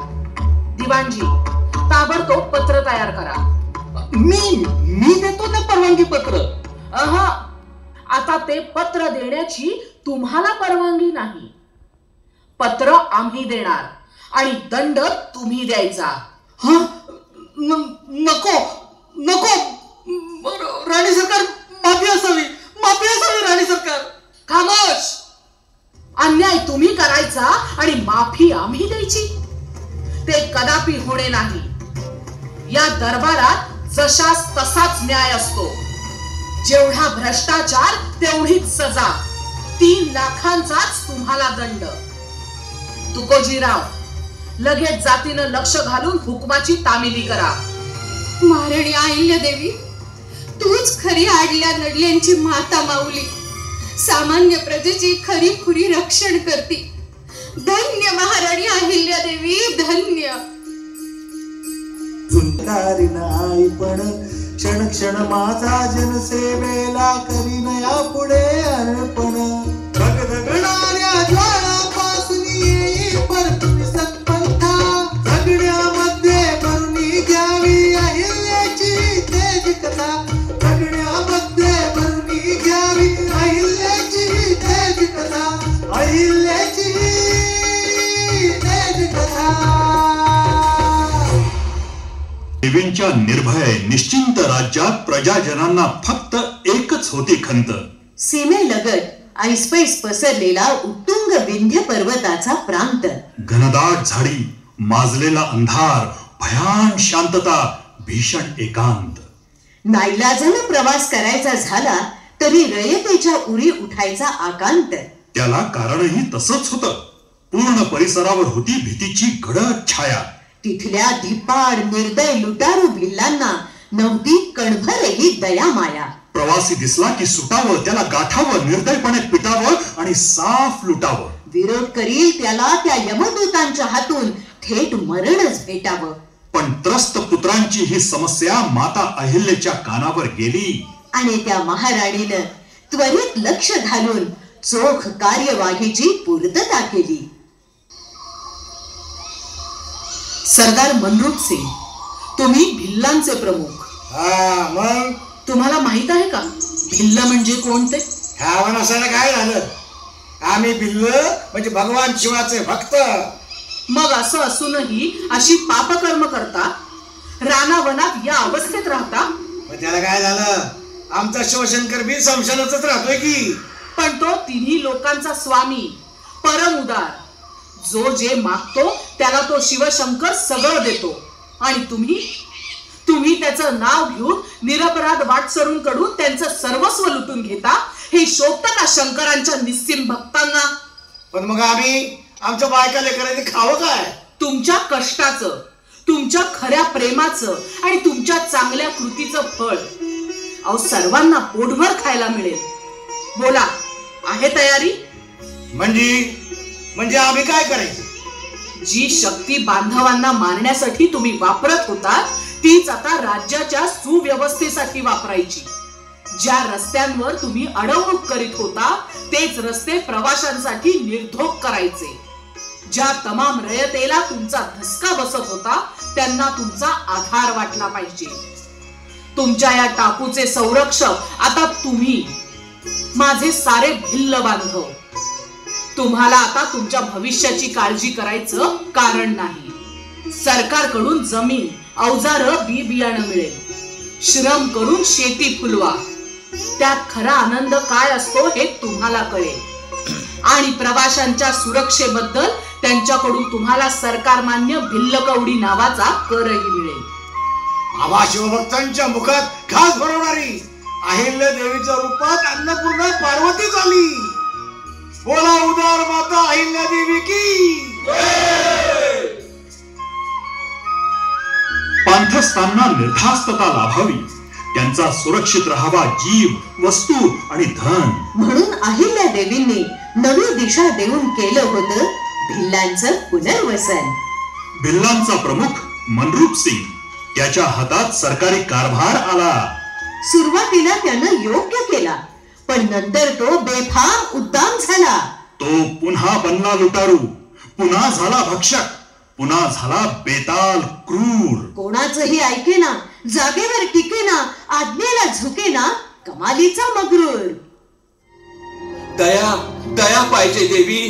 दिवाणजी, ताबडतोब पत्र तयार करा.
मी देतो ना परवानगी पत्र.
आता ते पत्र देण्याची तुम्हाला परवानगी नाही. पत्र आम्ही देणार आणि दंड तुम्ही द्यायचा.
नको नको राणी सरकार, माफी असावी, माफी असावी राणी सरकार.
खामोश. अन्याय तुम्ही करायचा आणि माफी आम्ही द्यायची? ते कदापि होणे नाही. या दरबारात जशास तसाच न्याय असतो. जेवढा भ्रष्टाचार तेवढीच सजा. 3 लाखांचाच तुम्हाला दंड. तुकोजीराव, लगेच जातीनं लक्ष घालून हुकमाची तामिली करा.
महाराणी अहिल्यादेवी, तूच खरी आडल्या नडल्यांची माता माऊली. सामान्य प्रजेची खरी खुरी रक्षण करती. धन्य महाराणी अहिल्यादेवी, धन्य.
झुंकारी नाही पण क्षण क्षण माझा जनसेवेला करीन यापुढे अर्पण. धगधगणाऱ्या ज्वाळापासून येई परतुनी सत्पंथा. जगण्यामध्ये भरुनी घ्यावी अहिल्याची तेज कथा. जगण्यामध्ये भरुनी घ्यावी अहिल्याची तेज कथा. अहिल्याची तेज कथा.
देवींची त्यांच्या निर्भय निश्चिंत राज्यात प्रजाजनांना फक्त एकच होती खंत.
सीमेलगत ऐसपैस पसरलेला उत्तुंग विंध्य पर्वताचा प्रांत.
घनदाट झाडी, माजलेला अंधार, भयान शांतता, भीषण एकांत.
नाईलाजानं प्रवास करायचा झाला तरी रयतेच्या उरी उठायचा आकांत.
त्याला कारणही तसंच होतं. पूर्ण परिसरावर होती भीतीची गडद छाया.
तिथल्या धिप्पाड निर्दय लुटारू भिल्लांना नव्हती कणभरही दया माया.
प्रवासी दिसला की सुटावं, त्याला गाठावं, निर्दयपणे पिटावं आणि साफ लुटावं.
विरोध करील त्याला त्या यमदूतांच्या हातून थेट मरणच भेटावं.
पण त्रस्त पुत्रांची ही समस्या माता अहिल्याच्या कानावर गेली
आणि त्या महाराणीनं त्वरित लक्ष घालून चोख कार्यवाहीची पूर्तता केली. सरदार मनरूप सिंग, तुम्ही भिल्लांचे प्रमुख.
मग
तुम्हाला माहित आहे का भिल्ल म्हणजे कोणते?
ह्या नसायला काय झालं? आम्ही भिल्ल म्हणजे भगवान शिवाचे भक्त.
मग असं असूनही अशी पापकर्म करता, रानावनात या अवस्थेत राहता.
मग त्याला काय झालं? आमचा शिवशंकर बी संशयातच राहतोय की.
पण तो तिन्ही लोकांचा स्वामी, परम उदार. जो जे मागतो त्याला तो शिवशंकर सगळं देतो. आणि तुम्ही त्याचं नाव घेऊन निरपराध वाटसरूंकडून त्यांचं सर्वस्व लुटून घेता. हे शोभतं का शंकरांच्या निस्सीम भक्तांना?
पण मग आम्ही आमच्या बायका लेकरांनी खावं काय?
तुमच्या कष्टाचं, तुमच्या खऱ्या प्रेमाचं आणि तुमच्या चांगल्या कृतीचं फळ अहो सर्वांना पोटभर खायला मिळेल. बोला, आहे तयारी?
म्हणजे आम्ही काय करायचं?
जी शक्ती बांधवांना मारण्यासाठी तुम्ही वापरत होता तीच आता राज्याच्या सुव्यवस्थेसाठी वापरायची. ज्या रस्त्यांवर तुम्ही अडवणूक करीत होता तेच रस्ते प्रवाशांसाठी निर्धोक करायचे. ज्या तमाम रयतेला तुमचा धसका बसत होता त्यांना तुमचा आधार वाटला पाहिजे. तुमच्या या टापूचे संरक्षक आता तुम्ही, माझे सारे भिल्ल बांधव. तुम्हाला आता तुमच्या भविष्याची काळजी करायचं कारण नाही. सरकारकडून जमीन, अवजार, बी बियाणं मिळेल. श्रम करून शेती फुलवा. त्यात खरा आनंद काय असतो हे तुम्हाला कळेल. आणि प्रवाशांच्या सुरक्षेबद्दल त्यांच्याकडून तुम्हाला सरकारमान्य भिल्लकवडी नावाचा करही मिळेल.
आबा शिवभक्तांच्या मुखात घास भरवणारी अहिल्या देवीच्या रूपात अन्नपूर्णा पार्वती झाली. बोला उदार माता अहिल्या देवी की.
पांथस्थांना निर्धास्तता लाभावी, त्यांचा सुरक्षित राहावा जीव, वस्तू आणि धन.
म्हणून अहिल्या देवींनी नवी दिशा देऊन केलं होतं भिल्लांचं पुनर्वसन.
भिल्लांचा प्रमुख मनरूप सिंग, त्याच्या हातात सरकारी कारभार आला.
सुरुवातीला त्यानं योग्य केला, पण नंतर तो बेफाम उद्दाम झाला.
तो पुन्हा बनला लुटारू, पुन्हा झाला भक्षक, पुन्हा झाला बेताल क्रूर.
कोणाचंही ऐकेना, जागेवर टिकेना, आज्ञेला झुकेना, कमालीचा मगरूर.
दया पाहिजे देवी.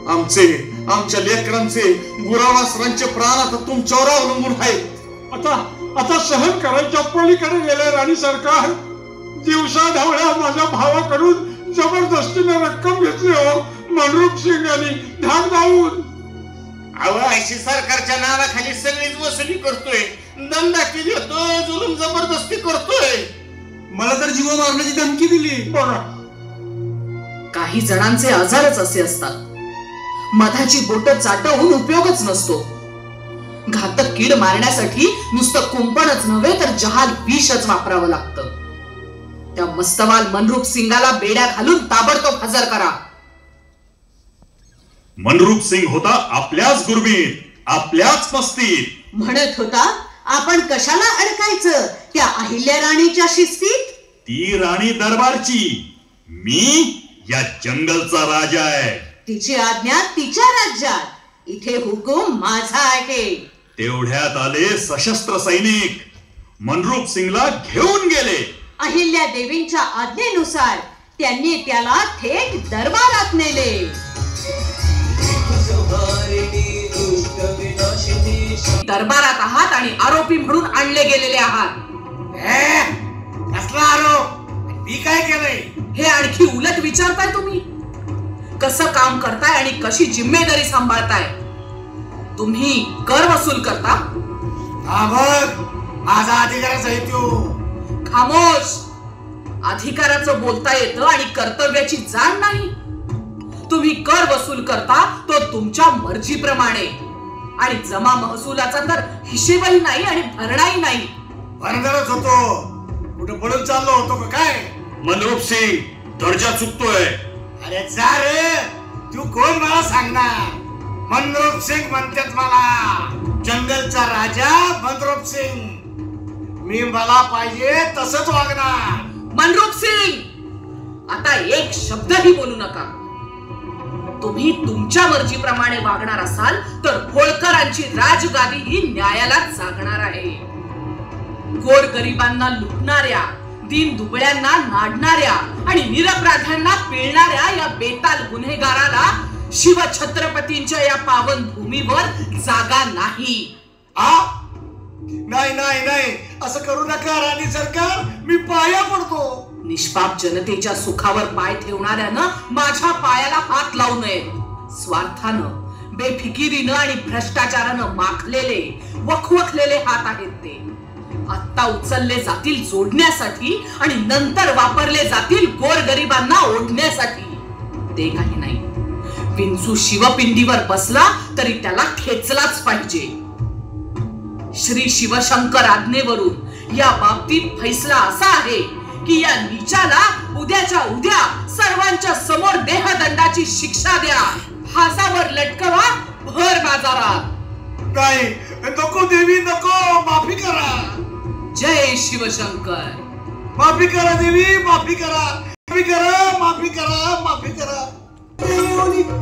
आमच्या लेकरांचे, गुरावासरांचे प्राण आता तुमच्यावर अवलंबून आहेत.
आता सहन करायच्या पलीकडे गेले राणी सरकार. दिवसा ढवळ्या माझ्या भावाकडून जबरदस्तीने रक्कम घेतली हो मनरूप सिंगांनी धाक धावून.
अशी सरकारच्या नावाखाली सगळीच वसुली करतोय, दंडा केली होतो, जुलूम जबरदस्ती करतोय. मला तर जीव मारण्याची धमकी दिली.
बघा,
काही जणांचे आजारच असे असतात. मधाची बोट चाटवून उपयोगच नसतो. घातक कीड मारण्यासाठी नुसतं कुंपणच नव्हे तर जहाल विषच वापरावं लागतं. त्या मस्तवाल मनरूप सिंगाला बेड्या घालून ताबडतोब हजर करा.
मनरूप सिंग होता आपल्याच गुरमीत, आपल्याच मस्तीत.
म्हणत होता आपण कशाला अडकायचं त्या अहिल्या राणीच्या शिस्तीत.
ती राणी दरबारची, मी या जंगलचा राजा आहे.
तिची आज्ञा तिच्या राज्यात, इथे हुकूम माझा आहे.
तेवढ्यात आले सशस्त्र सैनिक, मनरूप सिंगला घेऊन गेले.
अहिल्या देवींच्या आज्ञेनुसार त्यांनी त्याला थेट दरबारात नेले. दरबारात आहात आणि आरोपी म्हणून आणले गेलेले आहात.
कसला आरोप? मी काय केलंय?
हे आणखी उलट विचारताय तुम्ही. कसं काम करताय आणि कशी जिम्मेदारी सांभाळताय. तुम्ही कर वसूल करता.
माझा अधिकारच आहे तो.
खामोश. अधिकाराचं बोलता येतं आणि कर्तव्याची जाण नाही. तुम्ही कर वसूल करता तो तुमच्या मर्जीप्रमाणे आणि जमा महसुलाचा तर हिशेबही नाही आणि भरणाही नाही.
भरणारच होतो. कुठे पळून चाललो होतो का काय?
मनरूप सिंग दर्जा चुकतोय.
अरे जा रे. तू कोण मला सांगणार? मनरूप सिंग म्हणतात मला. जंगलचा राजा मनरूप सिंग. मी मला पाहिजे तसंच वागणार.
मनरूप सिंग, आता एक शब्दही बोलू नका. तुम्ही तुमच्या मर्जीप्रमाणे वागणार असाल तर होळकरांची राजगादी ही न्यायाला जागणार आहे. गोरगरिबांना लुटणाऱ्या, दीन दुबळ्यांना नाडणाऱ्या आणि निरपराध्यांना पिळणाऱ्या या बेताल गुन्हेगाराला शिवछत्रपतींच्या या पावन भूमीवर जागा नाही.
नाही नाही नाही, असं करू नका राणी सरकार. मी पाया पडतो.
निष्पाप जनतेच्या सुखावर पाय ठेवणाऱ्यानं माझ्या पायाला हात लावू नये. स्वार्थानं, बेफिकिरीनं आणि भ्रष्टाचारानं माखलेले, वखवखलेले हात आहेत ते. आत्ता उचलले जातील जोडण्यासाठी आणि नंतर वापरले जातील गोरगरिबांना ओढण्यासाठी. ते काही नाही. विंचू शिवपिंडीवर बसला तरी त्याला खेचलाच पाहिजे. श्री शिवशंकर आज्ञेवरून या बाबतीत फैसला असा आहे की या नीचाला उद्याच्या उद्या सर्वांच्या समोर देहदंडाची शिक्षा द्या. फासावर लटकवा भर बाजारात.
नाही नको देवी नको. माफी करा.
जय शिवशंकर.
माफी करा देवी. माफी करा. माफी करा. माफी करा. माफी करा.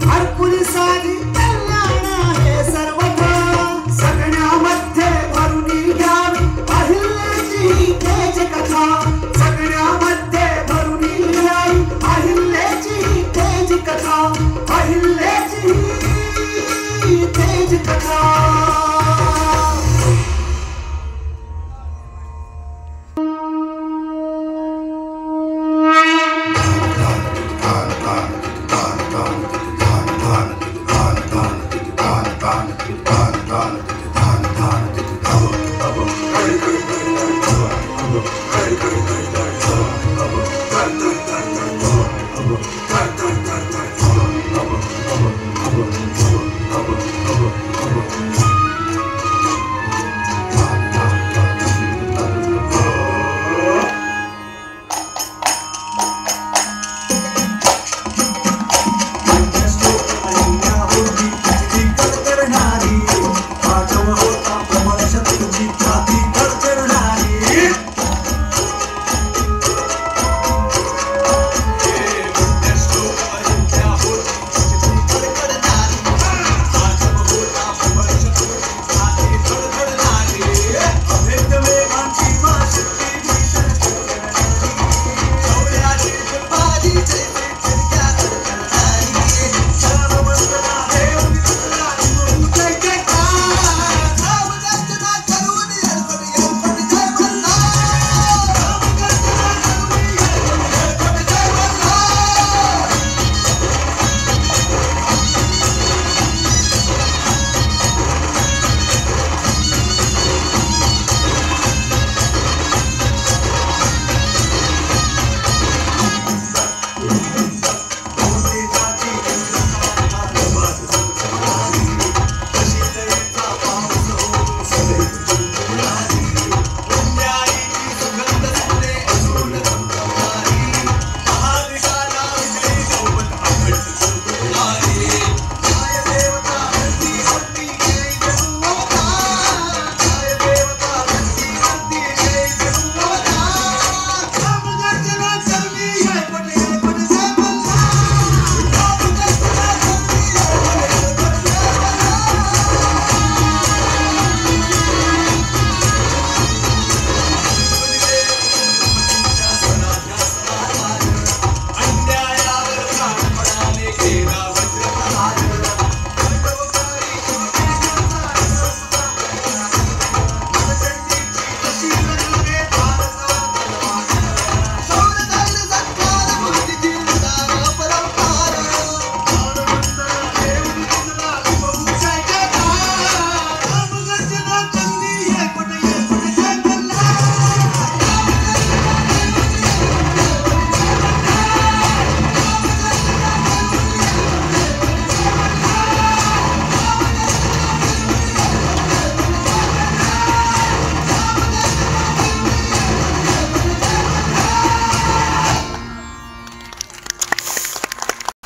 हरकुल साधी कल्याण हे सर्वथा सगळ्यामध्ये भरून घ्यावी अहिल्याची तेज कथा. सगळ्यामध्ये भरून घ्यावी अहिल्याची तेज कथा. अहिल्याची तेज कथा.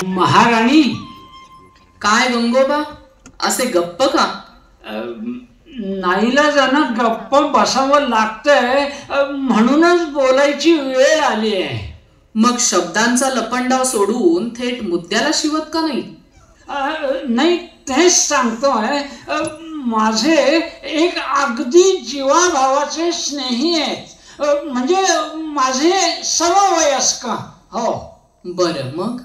महाराणी.
काय गंगोबा, असे गप्प का?
नाईलाजानं गप्प बसावं लागतंय, म्हणूनच बोलायची वेळ आली आहे.
मग शब्दांचा लपंडाव सोडून थेट मुद्द्याला शिवत का नाही?
नाही, तेच सांगतोय. माझे एक अगदी जीवाभावाचे स्नेही आहेत, म्हणजे माझे सर्व वयस्क. हो.
बरं, मग?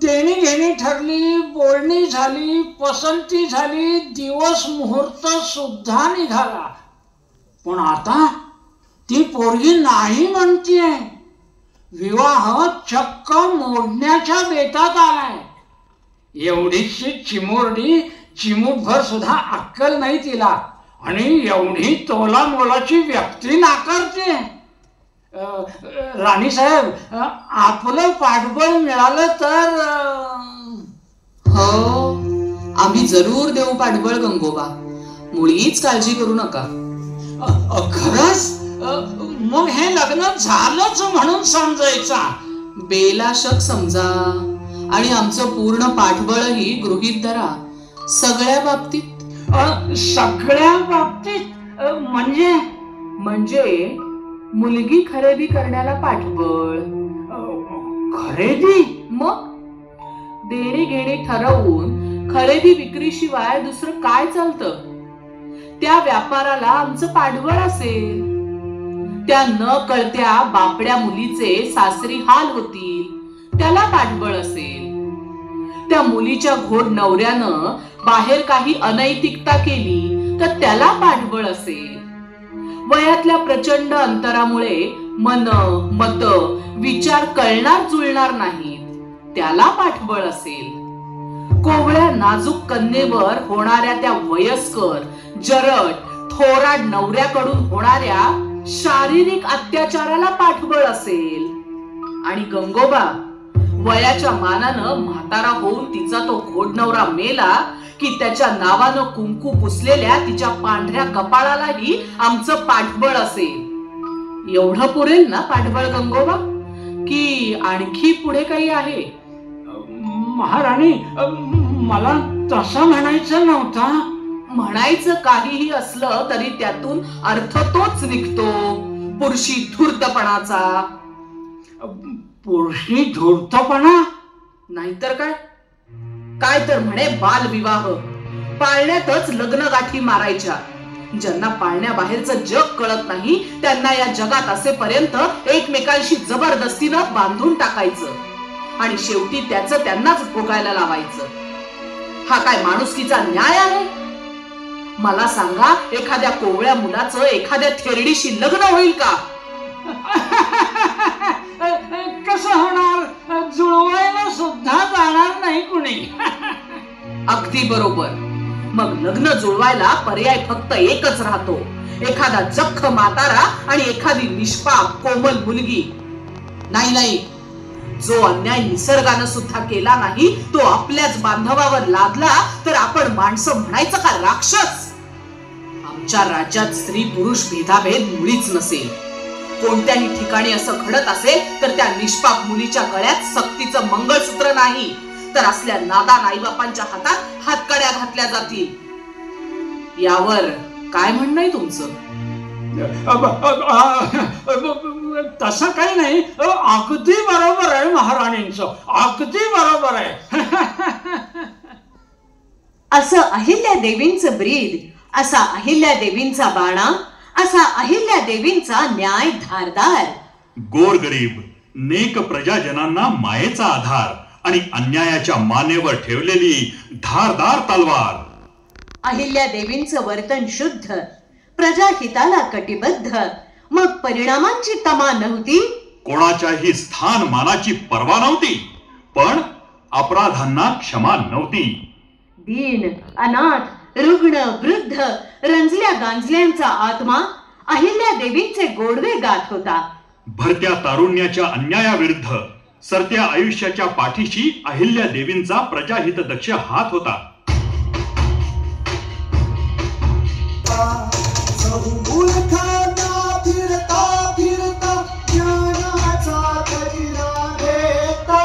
देणी घेणी ठरली, बोलणी झाली, पसंती झाली, दिवस मुहूर्त सुद्धा निघाला. पण आता ती पोरगी नाही म्हणतीये. विवाह चक्क मोडण्याच्या बेतात आलाय. एवढीशी चिमुरडी, चिमूटभर सुद्धा अक्कल नाही तिला, आणि एवढी तोला मोलाची व्यक्ती नाकारते. राणीसाहेब, आपलं पाठबळ मिळालं तर.
हो, आम्ही जरूर देऊ पाठबळ गंगोबा, मुळीच काळजी करू नका.
खरंच? मग हे लग्न झालंच म्हणून समजायचा?
बेलाशक समजा, आणि आमचं पूर्ण पाठबळही गृहीत धरा. सगळ्या बाबतीत.
सगळ्या बाबतीत
म्हणजे मुलगी खरेदी करण्याला पाठबळ.
खरेदी?
मग देणी घेणी ठरवून खरेदी विक्री शिवाय दुसरं काय चालतं? त्या व्यापाराला आमचं पाठबळ असेल. त्या न कळत्या बापड्या मुलीचे सासरी हाल होतील, त्याला पाठबळ असेल. त्या मुलीच्या घोड नवऱ्यानं बाहेर काही अनैतिकता केली तर त्याला पाठबळ असेल. वयातल्या प्रचंड अंतरामुळे मन, मत, विचार कळणार जुळणार नाहीत, त्याला पाठबळ असेल. कोवळ्या नाजूक कन्येवर होणाऱ्या त्या वयस्कर, जरट, थोराड नवऱ्याकडून होणाऱ्या शारीरिक अत्याचाराला पाठबळ असेल. आणि गंगोबा, वयाच्या मानानं म्हातारा होऊन तिचा तो घोडनवरा मेला की त्याच्या नावानं कुंकू पुसलेल्या तिच्या पांढऱ्या कपाळालाही आमचं पाठबळ असेल. एवढं पुरेल ना पाठबळ गंगोबा, की आणखी पुढे काही आहे?
महाराणी, मला तसं म्हणायचं नव्हतं.
म्हणायचं काहीही असलं तरी त्यातून अर्थ तोच निघतो, पुरुषी धूर्तपणाचा.
पुरुषी धूर्तपणा?
नाहीतर काय. काय तर म्हणे बालविवाह. पाळण्यातच लग्न गाठी मारायच्या. ज्यांना पाळण्याबाहेरचं जग कळत नाही त्यांना या जगात असेपर्यंत एकमेकांशी जबरदस्तीनं बांधून टाकायचं, आणि शेवटी त्याचं त्यांनाच भोगायला लावायचं. हा काय माणुसकीचा न्याय आहे? मला सांगा, एखाद्या कोवळ्या मुलाचं एखाद्या थेरडीशी लग्न होईल का?
कसं होणार? जुळवायला सुद्धा जाणार नाही कुणी.
अगदी बरोबर. मग लग्न जुळवायला पर्याय फक्त एकच राहतो, एखादा जख्ख म्हातारा आणि एखादी निष्पाप कोमल मुलगी. नाही, जो अन्याय निसर्गानं सुद्धा केला नाही तो आपल्याच बांधवावर लादला तर आपण माणसं म्हणायचं का राक्षस? आमच्या राज्यात स्त्री पुरुष भेदाभेद मुळीच नसेल. कोणत्याही ठिकाणी असं घडत असेल तर त्या निष्पाप मुलीच्या गळ्यात सक्तीचं मंगळसूत्र नाही तर असल्या नादान आईबापांच्या हातात हातकड्या घातल्या जातील. यावर काय म्हणणं आहे तुमचं?
तसं काही नाही. अगदी बरोबर आहे महाराणींचं, अगदी बरोबर आहे.
असं अहिल्या देवींचं ब्रीद, असा अहिल्या देवींचा बाणा, असा अहिल्या देवींचा न्याय धारदार.
गोरगरीब नेक प्रजाजनांना मायेचा आधार आणि अन्यायाच्या मानेवर ठेवलेली धारदार तलवार.
अहिल्या देवींचं वर्तन शुद्ध, प्रजाहिताला कटिबद्ध. मग परिणामांची तमा नव्हती,
कोणाच्याही स्थान मानाची पर्वा नव्हती, पण अपराधांना क्षमा नव्हती.
दीन, अनाथ, रुग्ण, वृद्ध, रंजल्या गांजल्यांचा आत्मा अहिल्या देवींचे गोडवे गात होता.
भरत्या तारुण्याच्या अन्यायाविरुद्ध सरत्या आयुष्याच्या पाठीशी अहिल्या देवींचा प्रजाहितदक्ष हात होता.
फिरता फिरता ज्ञानाचा खजिना देता.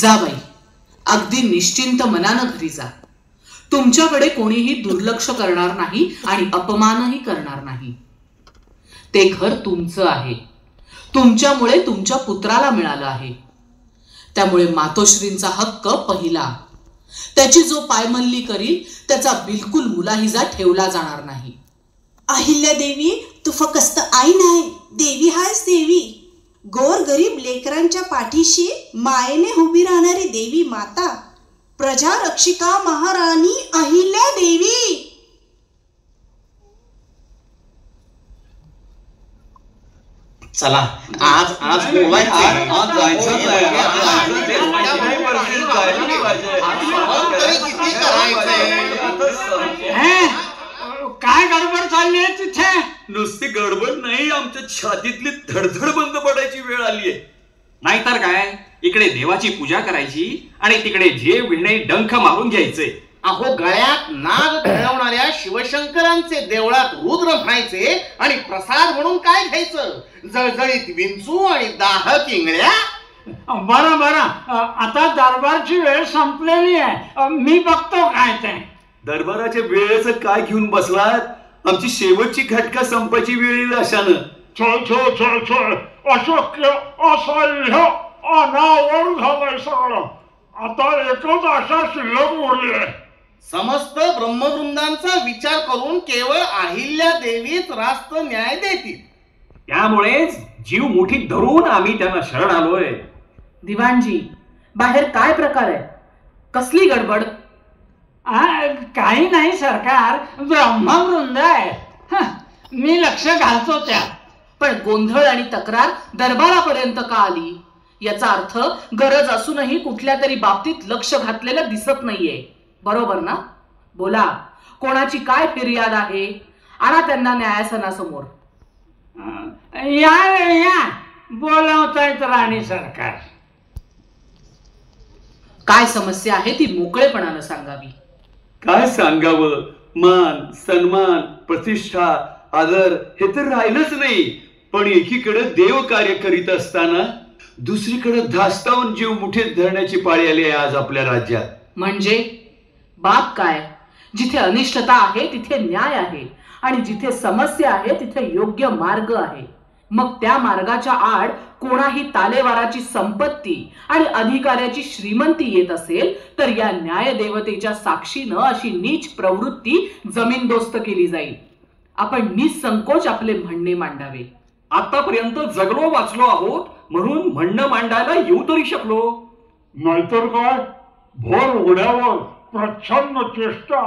जा बाई, अगदी निश्चिंत मनानं घरी जा. तुमच्याकडे कोणीही दुर्लक्ष करणार नाही आणि अपमानही करणार नाही. ते घर तुमचं आहे. तुमच्यामुळे तुमच्या पुत्राला मिळालं आहे. त्यामुळे मातोश्रींचा हक्क पहिला. त्याची जो पायमल्ली करील त्याचा बिलकुल मुलाहिजा ठेवला जाणार नाही.
अहिल्या देवी, तू फक्त आई नाही, देवी हायस देवी. गोर गरीब लेकरांच्या पाठीशी मायेने उभी राहणारी देवी माता, प्रजा रक्षिका महाराणी अहिल्या देवी.
चला आज
काय गडबड चालली आहे तिथे?
नुसती गडबड नाही, आमच्या छातीतली धडधड बंद पडायची वेळ आली आहे.
नाहीतर काय, इकडे देवाची पूजा करायची आणि तिकडे जे विणे डंख मारून घ्यायचे.
अहो, गळ्यात नाग खेळवणाऱ्या शिवशंकरांचे देवळात रुद्र म्हणायचे आणि प्रसाद म्हणून काय घ्यायचं? जळजळीत विंचू आणि दाहक इंगळ्या.
बरं बरं, आता दरबारची वेळ संपलेली आहे. मी बघतो काय ते.
दरबाराच्या वेळेचं काय घेऊन बसलात? आमची शेवटची घटका संपायची वेळ येईल अशानं.
छळ छळ छळ छळ, अशक्य, असह्य, अनावर झालंय सगळं. आता एकच आशा शिल्लक उरली आहे.
समस्त ब्रह्मवृंदांचा विचार करून केवळ अहिल्या देवीच रास्त न्याय देतील.
त्यामुळेच जीव मुठीत धरून आम्ही त्यांना शरण आलोय.
दिवाणजी, बाहेर काय प्रकार आहे? कसली गडबड?
काही नाही सरकार, ब्रह्मवृंद आहे. मी लक्ष घालतो त्या.
पण गोंधळ आणि तक्रार दरबारापर्यंत का आली? याचा अर्थ गरज असूनही कुठल्या तरी बाबतीत लक्ष घातलेलं दिसत नाहीये. बरोबर ना? बोला, कोणाची काय फिर्याद आहे? आणा त्यांना न्यायासनासमोर.
या बोलावतायत राणी सरकार.
काय समस्या आहे ती मोकळेपणानं सांगावी.
काय सांगावं? मान, सन्मान, प्रतिष्ठा, आदर हे तर राहिलंच नाही. पण एकीकडे देव कार्य करीत असताना दुसरीकडे धास्तावून जीव मुठीत धरण्याची पाळी आली आहे आज आपल्या राज्यात.
म्हणजे बाप काय? जिथे अनिष्टता आहे तिथे न्याय आहे आणि जिथे समस्या आहे तिथे योग्य मार्ग आहे. मग त्या मार्गाच्या आड कोणाही तालेवाराची संपत्ती आणि अधिकाऱ्याची श्रीमंती येत असेल तर या न्याय देवतेच्या साक्षीनं अशी नीच प्रवृत्ती जमीनदोस्त केली जाईल. आपण निसंकोच आपले म्हणणे मांडावे.
आतापर्यंत जगलो वाचलो आहोत म्हणून म्हणणं मांडायला येऊ तरी शकलो.
नाहीतर काय, भोर उघड्यावर प्रच्छन्न चेष्टा,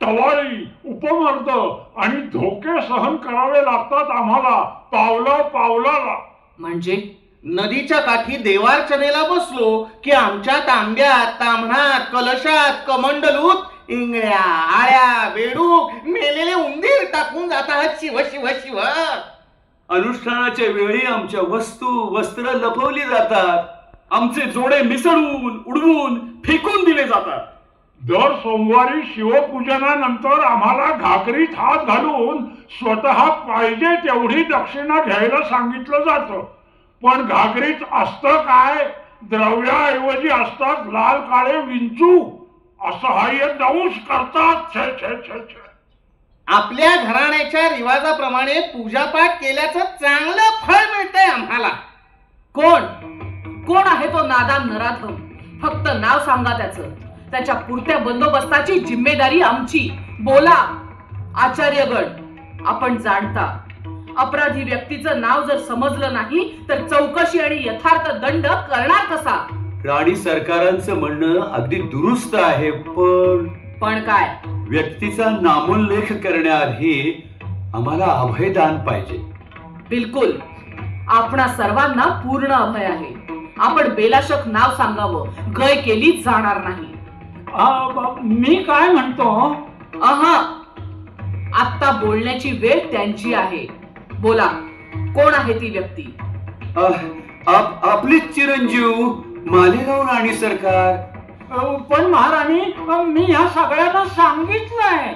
टवाळी, उपमर्द आणि धोके सहन करावे लागतात आम्हाला पावला पावलाला.
म्हणजे
नदीच्या काठी देवार्चनेला बसलो की आमच्या तांब्यात, ताम्हणात, कलशात, कमंडलूत इंगळ्या, आळ्या, बेडूक, मेलेले उंदीर टाकून जातात. शिव शिव शिव.
अनुष्ठानाच्या वेळी आमच्या वस्तू, वस्त्र लपवली जातात.
आमचे जोडे मिसळून, उडवून, फेकून दिले जातात.
दर सोमवारी शिवपूजनानंतर आम्हाला घागरीत हात घालून स्वतः पाहिजे तेवढी दक्षिणा घ्यायला सांगितलं जातं. पण घागरीत असतं काय? द्रव्याऐवजी असतात लाल काळे विंचू. असहाय्य दंश करतात. छे छे छे छे.
आपल्या घराण्याच्या रिवाजाप्रमाणे पूजापाठ केल्याचं चांगलं फळ मिळतंय आम्हाला.
कोण कोण आहे तो नादान नराधम? फक्त नाव सांगा त्याचं. त्याच्या पुरत्या बंदोबस्ताची जिम्मेदारी आमची. बोला आचार्यगण, आपण जाणता अपराधी व्यक्तीचं नाव जर समजलं नाही तर चौकशी आणि यथार्थ दंड करणार कसा?
राणी सरकारांचं म्हणणं अगदी दुरुस्त आहे.
पण काय?
व्यक्तीचा नामोल्लेख करण्याआधी आम्हाला अभयदान पाहिजे.
बिलकुल, आपणा सर्वांना पूर्ण अभय आहे. आपण बेलाशक नाव सांगावं, गय केली जाणार नाही.
मी काय म्हणतो,
आता बोलण्याची वेळ त्यांची आहे. बोला, कोण आहे ती व्यक्ती?
आपलीच चिरंजीव मालेगाव राणी सरकार.
पण महाराणी, मी ह्या सगळ्यांना सांगितलंय.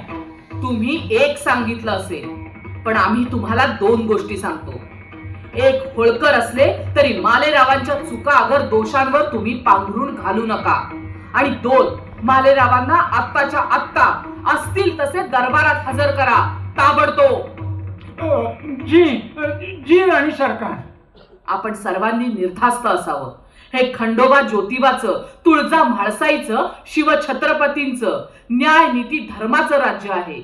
तुम्ही एक सांगितलं असेल, पण आम्ही तुम्हाला दोन गोष्टी सांगतो.
एक होळकर असले तरी मालेरावांच्या चुका अगर दोषांवर तुम्ही पांघरून घालू नका. आणि 2, मालेरावांना आत्ताच्या आत्ता असतील तसे दरबारात हजर करा ताबडतोब.
जी जी राणी सरकार.
आपण सर्वांनी निर्धास्त असावं. हे खंडोबा ज्योतिबाचं, तुळजा म्हाळसाईचं, शिवछत्रपतींचं न्याय नीती धर्माचं राज्य आहे.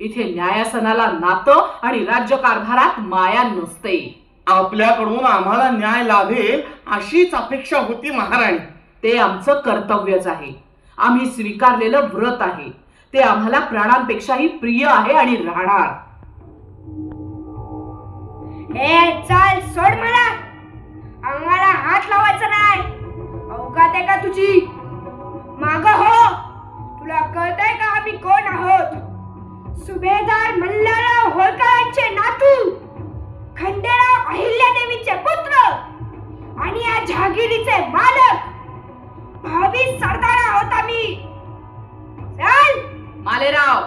इथे न्यायासनाला नातं आणि राज्यकारभारात माया नसते.
आपल्याकडून आम्हाला न्याय लाभेल अशीच अपेक्षा होती महाराणी.
ते आमचं कर्तव्यच आहे. आम्ही स्वीकारलेलं व्रत आहे. ते आम्हाला प्राणांपेक्षाही प्रिय आहे आणि राहणार.
चाल सोड मला. अंगाला हात लावायचा नाही. अवकात आहे का तुझी? माग हो. तुला कळतंय का आम्ही कोण आहोत? सुभेदार मल्हारराव होळकरांचे नातू, खंडेराव अहिल्यादेवीचे पुत्र आणि या जहागिरीचे मालक, भावी सरदार आहोत आम्ही. चल.
मालेराव,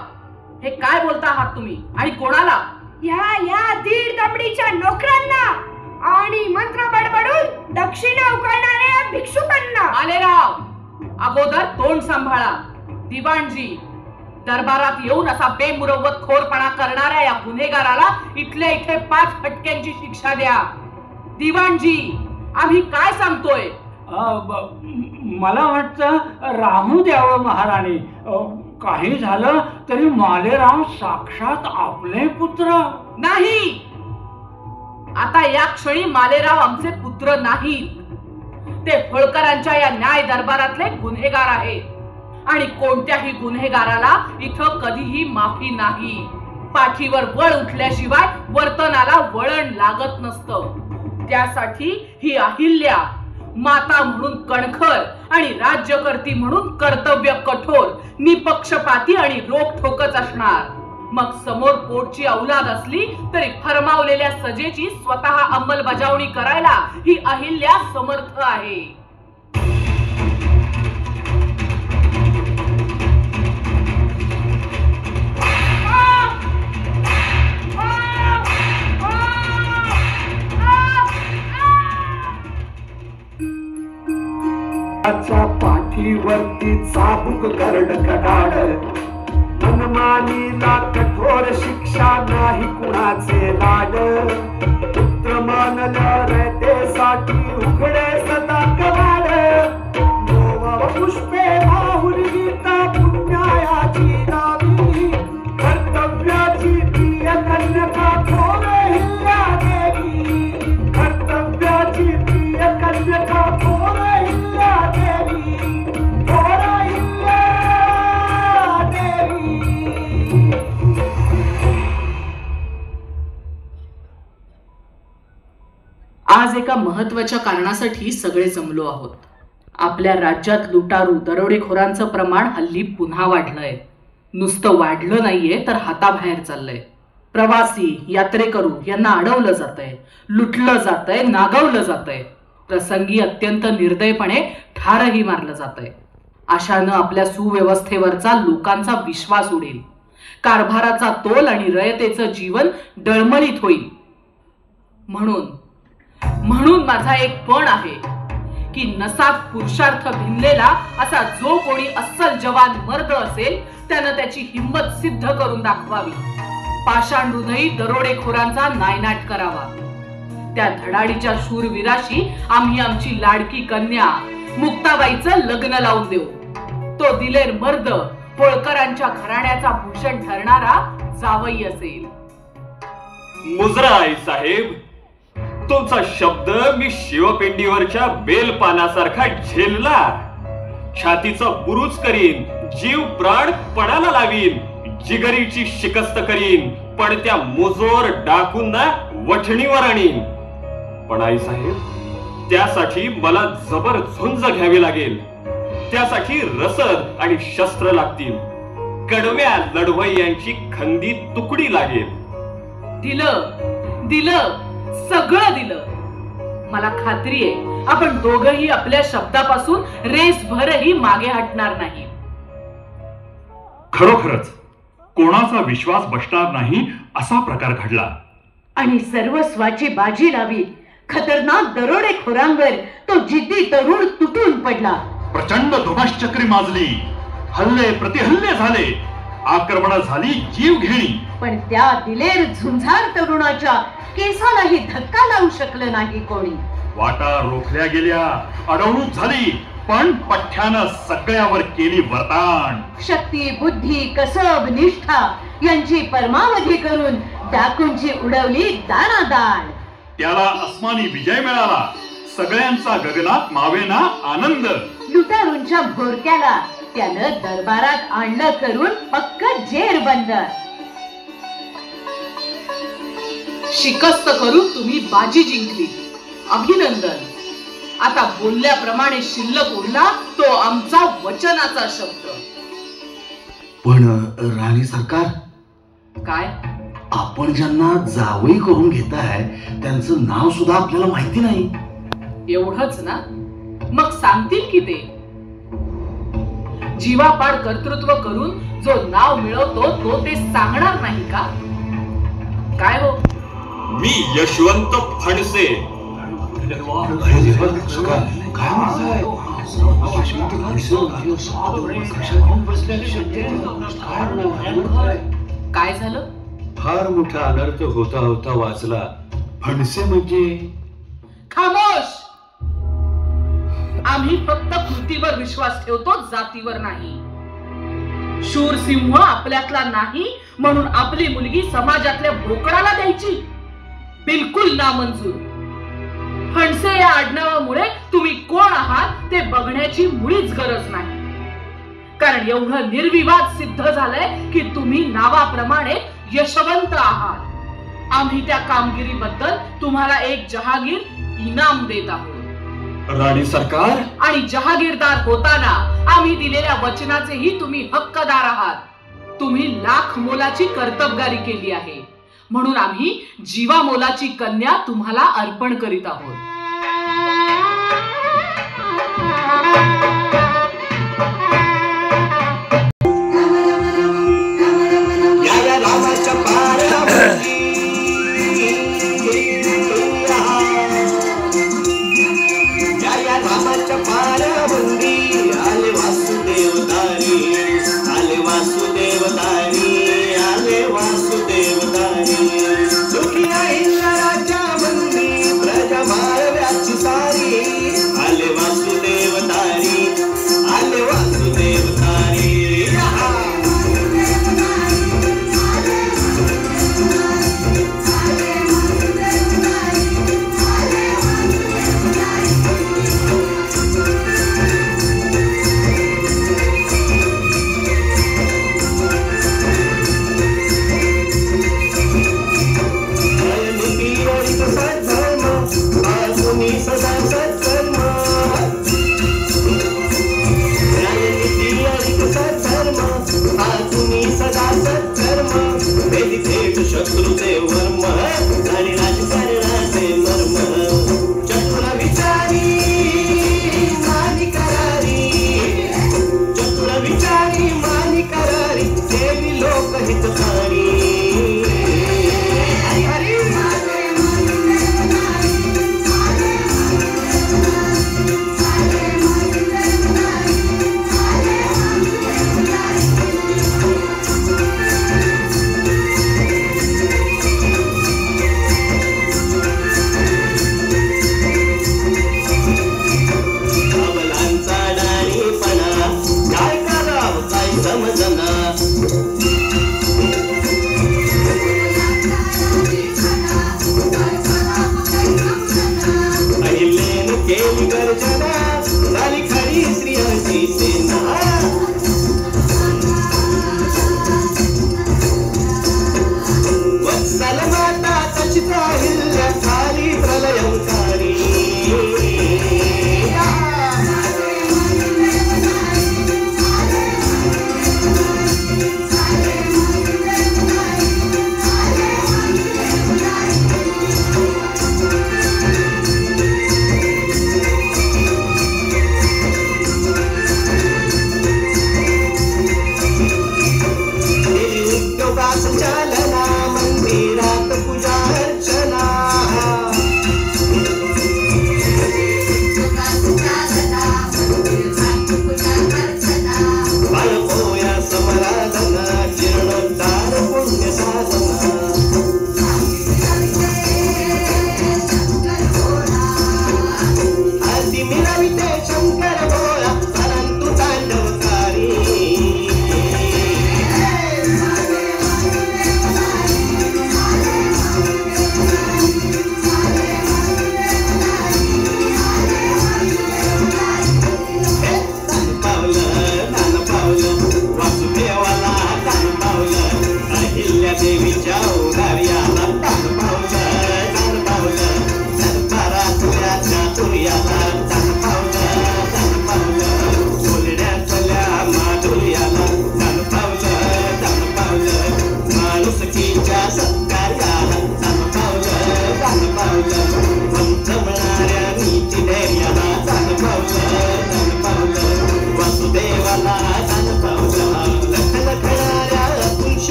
हे काय बोलता आहात तुम्ही आणि कोणाला?
या दीड दमडीच्या नोकरांना आणि मंत्र बडबडून दक्षिणा उकळणाऱ्या भिक्षुकांना.
मालेराव, अगोदर तोंड सांभाळा. दिवाणजी, दरबारात येऊन असा बेमुरवत खोरपणा करणाऱ्या या गुन्हेगाराला इथल्या इथे 5 फटक्यांची शिक्षा द्या. दिवाणजी, आम्ही काय सांगतोय?
मला वाटतं राहू द्यावं महाराणी. काही झालं तरी मालेराव साक्षात आपले पुत्र
नाही. आता या क्षणी मालेराव आमचे पुत्र नाहीत. ते होळकरांच्या या न्याय दरबारातले गुन्हेगार आहेत आणि कोणत्याही गुन्हेगाराला इथं कधीही माफी नाही. पाठीवर वळ उठल्याशिवाय वर्तनाला वळण लागत नसतं. त्यासाठी ही अहिल्या माता म्हणून कणखर आणि राज्यकर्ती म्हणून कर्तव्य कठोर, निपक्षपाती आणि रोखठोकच असणार. मग समोर पोटची औलाद असली तरी फरमावलेल्या सजेची स्वतः अंमलबजावणी करायला ही अहिल्या समर्थ आहे.
पाठीवरती चाबूक करड कडाड, मनमानीला कठोर शिक्षा नाही कुणाचे लाड. पुत्र मानलं रयतेसाठी उघडे सदा कवाड. पुष्पे माहुरी गीता पुण्यायाची नावी, कर्तव्याची प्रिय कन्यका थोर हिल्या देवी. कर्तव्याची प्रिय कन्यका थोर हिल्या देवी. थोर हिल्या देवी.
आज एका महत्वाच्या कारणासाठी सगळे जमलो आहोत. आपल्या राज्यात लुटारू दरोडेखोरांचं प्रमाण हल्ली पुन्हा वाढलंय. नुसतं वाढलं नाहीये तर हाताबाहेर चाललंय. प्रवासी, यात्रेकरू यांना अडवलं जातंय, लुटलं जातंय, नागवलं जातंय. प्रसंगी अत्यंत निर्दयपणे ठारही मारलं जातंय. अशानं आपल्या सुव्यवस्थेवरचा लोकांचा विश्वास उडेल. कारभाराचा तोल आणि रयतेचं जीवन डळमळीत होईल. म्हणून माझा एक पण आहे की नसात पुरुषार्थ भिनलेला असा जो कोणी अस्सल जवान मर्द असेल त्यानं त्याची हिंमत सिद्ध करून दाखवावी. पाषाण हृदयी दरोडेखोरांचा नायनाट करावा. त्या धडाडीच्या शूरवीराशी आम्ही आमची लाडकी कन्या मुक्ताबाईचं लग्न लावून देऊ. तो दिलेर मर्द होळकरांच्या घराण्याचा भूषण ठरणारा जावई असेल.
मुजराई साहेब, तुमचा शब्द मी शिवपिंडीवरच्या बेलपानासारखा झेलला. छातीचा बुरुज करीन, जीव प्राण पणाला लावीन, जिगरीची शिकस्त करीन, पण त्या मुजोर डाकूंना वठणीवर आणीन. पण आई साहेब, त्यासाठी मला जबर झुंज घ्यावी लागेल. त्यासाठी रसद आणि शस्त्र लागतील. कडव्या लढवय्यांची खंदी तुकडी लागेल.
दिलं, सगळं दिलं. मला खात्री आहे आपण दोघंही आपल्या शब्दापासून रेसभरही मागे हटणार नाही.
खरोखरच कोणाचा विश्वास बसणार नाही असा प्रकार घडला.
आणि सर्वस्वाची बाजी लावी खतरनाक दरोडेखोरांवर तो जिद्दी तरुण तुटून पडला.
प्रचंड धुमाश्चक्री माजली, हल्ले प्रतिहल्ले झाले, आक्रमण झाली जीव घेणी.
पण त्या दिलेर झुंजार तरुणाच्या केसालाही धक्का लावू शकलं नाही कोणी.
वाटा रोखल्या गेल्या, अडवणूक झाली, पण पठ्ठ्यानं सगळ्यावर केली वरदान.
शक्ती, बुद्धी, कसब, निष्ठा यांची परमावधी करून डाकूंची उडवली दाणादाण.
त्याला अस्मानी विजय मिळाला. सगळ्यांचा गगनात मावेना आनंद.
लुटारूंच्या भोरक्याला त्यानं दरबारात आणलं करून पक्क जेरबंद.
शिकस्त करून तुम्ही बाजी जिंकली, अभिनंदन. आता बोलल्याप्रमाणे शिल्लक उरला तो आमचा वचनाचा शब्द.
पण राणी सरकार,
काय?
आपण ज्यांना जावई करून घेताय त्यांचं नाव सुद्धा आपल्याला माहिती नाही.
एवढंच ना? मग सांगतील की ते. जीवापाड कर्तृत्व करून जो नाव मिळवतो तो ते सांगणार नाही का? काय हो?
मी यशवंत फणसे.
काय झालं?
फार मोठा अनर्थ होता होता वाचला. फणसे म्हणजे?
खामोश. आम्ही फक्त कृतीवर विश्वास ठेवतो, जातीवर नाही. शूरसिंह आपल्यातला नाही म्हणून आपली मुलगी समाजातल्या बोकडाला द्यायची? बिलकुल नामंजूर. फणसे या आडनावामुळे तुम्ही कोण आहात ते बघण्याची मुळीच गरज नाही. कारण एवढं निर्विवाद सिद्ध झालंय की तुम्ही नावाप्रमाणे यशवंत आहात. आम्ही त्या कामगिरीबद्दल तुम्हाला एक जहागीर इनाम देत आहोत.
राणी सरकार,
आणि जहागीरदार होताना आम्ही दिलेल्या वचनाचेही तुम्ही हक्कदार आहात. तुम्ही लाख मोलाची कर्तबगारी केली आहे म्हणून आम्ही जीवा मोलाची कन्या तुम्हाला अर्पण करीत आहोत.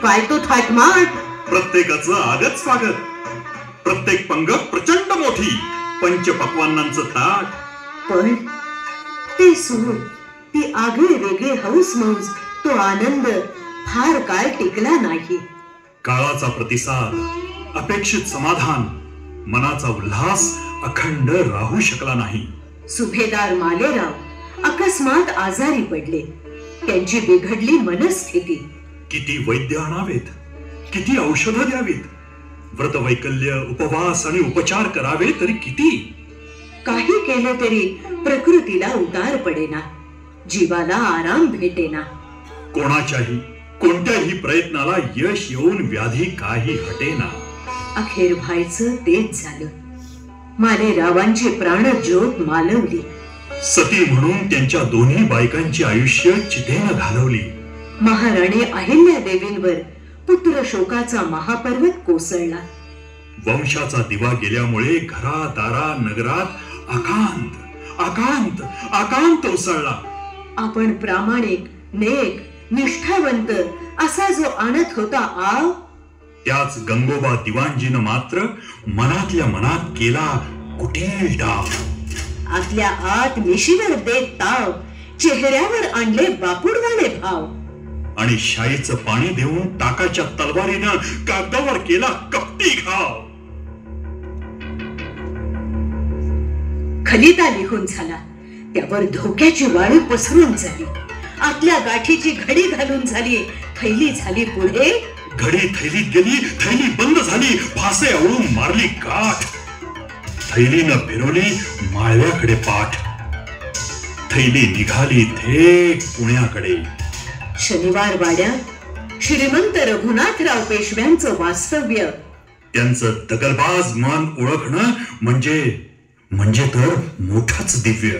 काय तो थाटमाट.
प्रत्येकाचं आगत स्वागत, प्रत्येक पंगत प्रचंड मोठी, पंचपक्वान्नांचं ताट.
पण ते सूर, ती आगळे वेगळे हौस मौज, तो आनंद फार काळ टिकला नाही.
काळाचा प्रतिसाद, अपेक्षित समाधान, मनाचा उल्हास अखंड राहू शकला नाही.
सुभेदार मालेराव अकस्मात आजारी पडले. त्यांची बिघडली मनस्थिती.
किती वैद्य आणावेत, किती औषधं द्यावीत, व्रतवैकल्य, उपवास आणि उपचार करावे तरी किती.
काही केलं तरी प्रकृतीला उतार पडेना, जीवाला आराम भेटेना.
कोणाच्याही कोणत्याही प्रयत्नाला यश येऊन व्याधी काही हटेना.
अखेर व्हायचं तेच झालं. मालेरावांची प्राणज्योत मालवली.
सती म्हणून त्यांच्या दोन्ही बायकांची आयुष्य चितेनं घालवली.
महाराणी अहिल्या देवींवर पुत्र शोकाचा महापर्वत कोसळला.
वंशाचा दिवा गेल्यामुळे घरादारा नगरात आकांत आकांत आकांत उसळला.
आपण प्रामाणिक, नेक, निष्ठावंत असा जो आणत होता आव,
त्याच गंगोबा दिवाणजीनं मात्र मनातल्या मनात केला कुटील डाव.
आतल्या आत मिशीवर देत ताव, चेहऱ्यावर आणले बापुडवाले भाव.
आणि शाईचं पाणी देऊन टाकाच्या तलवारीनं कागदावर केला कपटी घाव.
खलिता लिहून झाला, त्यावर धोक्याची वाळू पसरून झाली. आतल्या गाठीची घडी घालून झाली, थैली झाली पुढे.
घडी थैलीत गेली, थैली बंद झाली, फासे आवळून मारली गाठ. थैलीनं फिरवली माळव्याकडे पाठ. थैली निघाली थेट पुण्याकडे.
शनिवार वाड्यात श्रीमंत रघुनाथराव पेशव्यांचं वास्तव्य.
त्यांचं दगलबाज मन ओळखणं म्हणजे तर मोठंच दिव्य.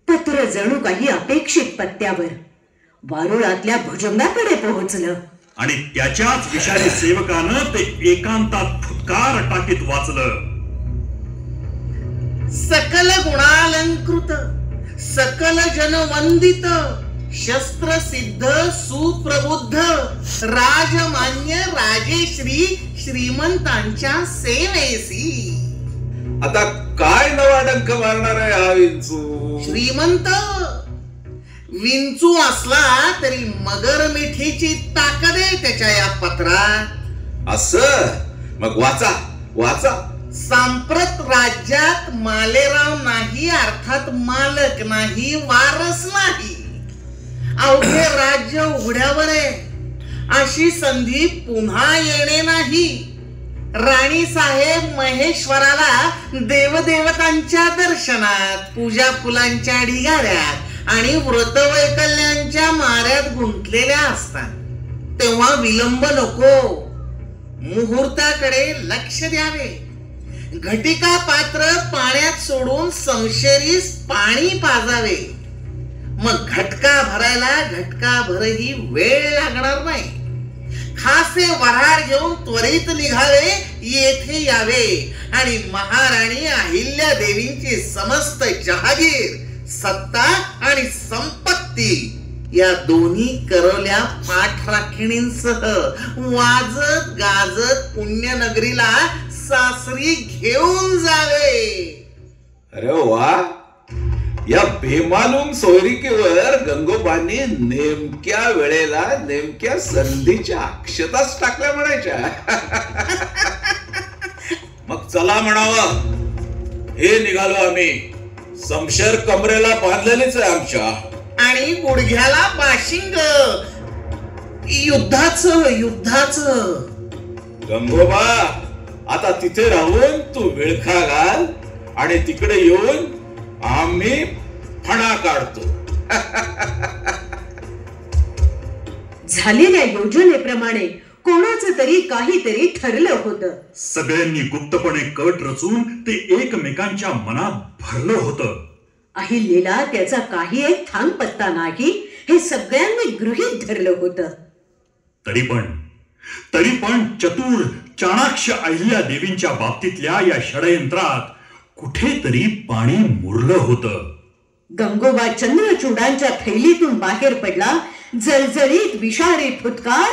पत्र जणू काही अपेक्षित पत्त्यावर वारुळातल्या भुजंगाकडे पोहोचलं.
आणि त्याच्याच विषारी सेवकानं ते एकांतात फुटकार टाकीत वाचलं.
सकल गुणालंकृत, सकल जनवंदित, शस्त्र सिद्ध सुप्रबुद्ध, राजमान्य राजेश्री श्रीमंतांच्या सेवेसी.
आता काय नवा डंक मारणार आहे हा विंचू?
श्रीमंत विंचू असला तरी मगर मिठीची ताकद आहे त्याच्या या पत्रात.
असं मग वाचा वाचा.
सांप्रत राज्यात मालेराव नाही, अर्थात मालक नाही, वारस नाही. अवघे राज्य उघड्यावर आहे, अशी संधी पुन्हा येणे नाही. राणी साहेब महेश्वराला देवदेवतांच्या दर्शनात, पूजा फुलांच्या ढिगाऱ्यात आणि व्रतवैकल्यांच्या माऱ्यात गुंतलेल्या असतात. तेव्हा विलंब नको, मुहूर्ताकडे लक्ष द्यावे. घटिका पात्र पाण्यात सोडून समशेरीस पाणी पाजावे. मग घटका भरायला घटका भरही वेळ लागणार नाही. खासे वऱ्हाड घेऊन त्वरित निघावे, येथे यावे आणि महाराणी अहिल्या देवींची समस्त जहागीर, सत्ता आणि संपत्ती या दोन्ही करवल्या पाठराखिणींसह वाजत गाजत पुण्यनगरीला सासरी घेऊन जावे.
अरे वा, या बेमालूम सोयरिकेवर गंगोबांनी नेमक्या वेळेला नेमक्या संधीच्या अक्षताच टाकल्या म्हणायच्या. मग चला म्हणावं, हे निघालो आम्ही. समशेर कमरेला बांधलेलीच आहे आमच्या,
आणि गुडघ्याला बाशिंग. युद्धाचं.
गंगोबा, आता तिथे राहून तू विळखा घाल आणि तिकडे येऊन आम्ही फणा काढतो.
झालेल्या योजनेप्रमाणे कोणाचं तरी काहीतरी ठरलं होतं.
सगळ्यांनी गुप्तपणे कट रचून ते एकमेकांच्या मनात भरलं होतं.
अहिल्याला त्याचा काही एक थांग पत्ता नाही हे सगळ्यांनी गृहीत धरलं होतं.
तरी पण चतुर चाणाक्ष अहिल्या देवींच्या बाबतीतल्या या षडयंत्रात कुठेतरी पाणी मुरलं होतं.
गंगोबा चंद्रचूडांच्या थैलीतून बाहेर पडला, जळजळीत विषारी फुटकार.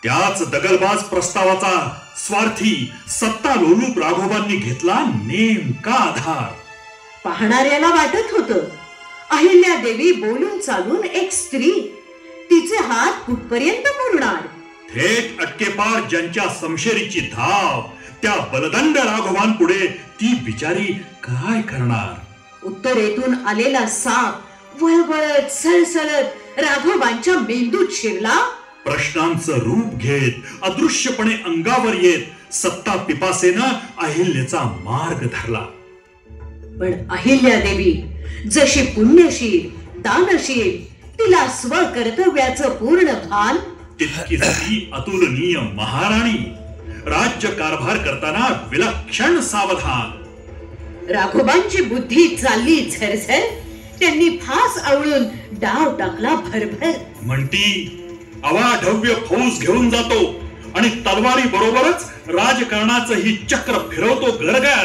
त्याच दगलबाज प्रस्तावाचा स्वार्थी सत्ता लोलूप राघोबांनी घेतला नेमका आधार.
पाहणाऱ्याला वाटत होतं अहिल्या देवी बोलून चालून एक स्त्री, तिचे हात कुठपर्यंत पुरणार.
थेट अटकेपार ज्यांच्या समशेरीची धाव, त्या बलदंड राघोबांपुढे ती बिचारी काय करणार.
उत्तरेतून आलेला साप वळवळत सळसळत राघोबांच्या मेंदूत शिरला.
प्रश्नांचं रूप घेत अदृश्यपणे अंगावर येत सत्ता पिपासेनं अहिल्याचा मार्ग धरला.
पण अहिल्या देवी जशी पुण्यशील दानशील, तिला स्वकर्तव्याचं पूर्ण भान,
तितकीच ती अतुलनीय महाराणी, राज्य कारभार करताना विलक्षण सावधान.
राघोबांची बुद्धी चालली झरझर, त्यांनी फास आवळून डाव टाकला भरभर.
म्हणती अवाढव्य फौज घेऊन जातो आणि तलवारी बरोबरच राजकारणाचं ही चक्र फिरवतो गरगर.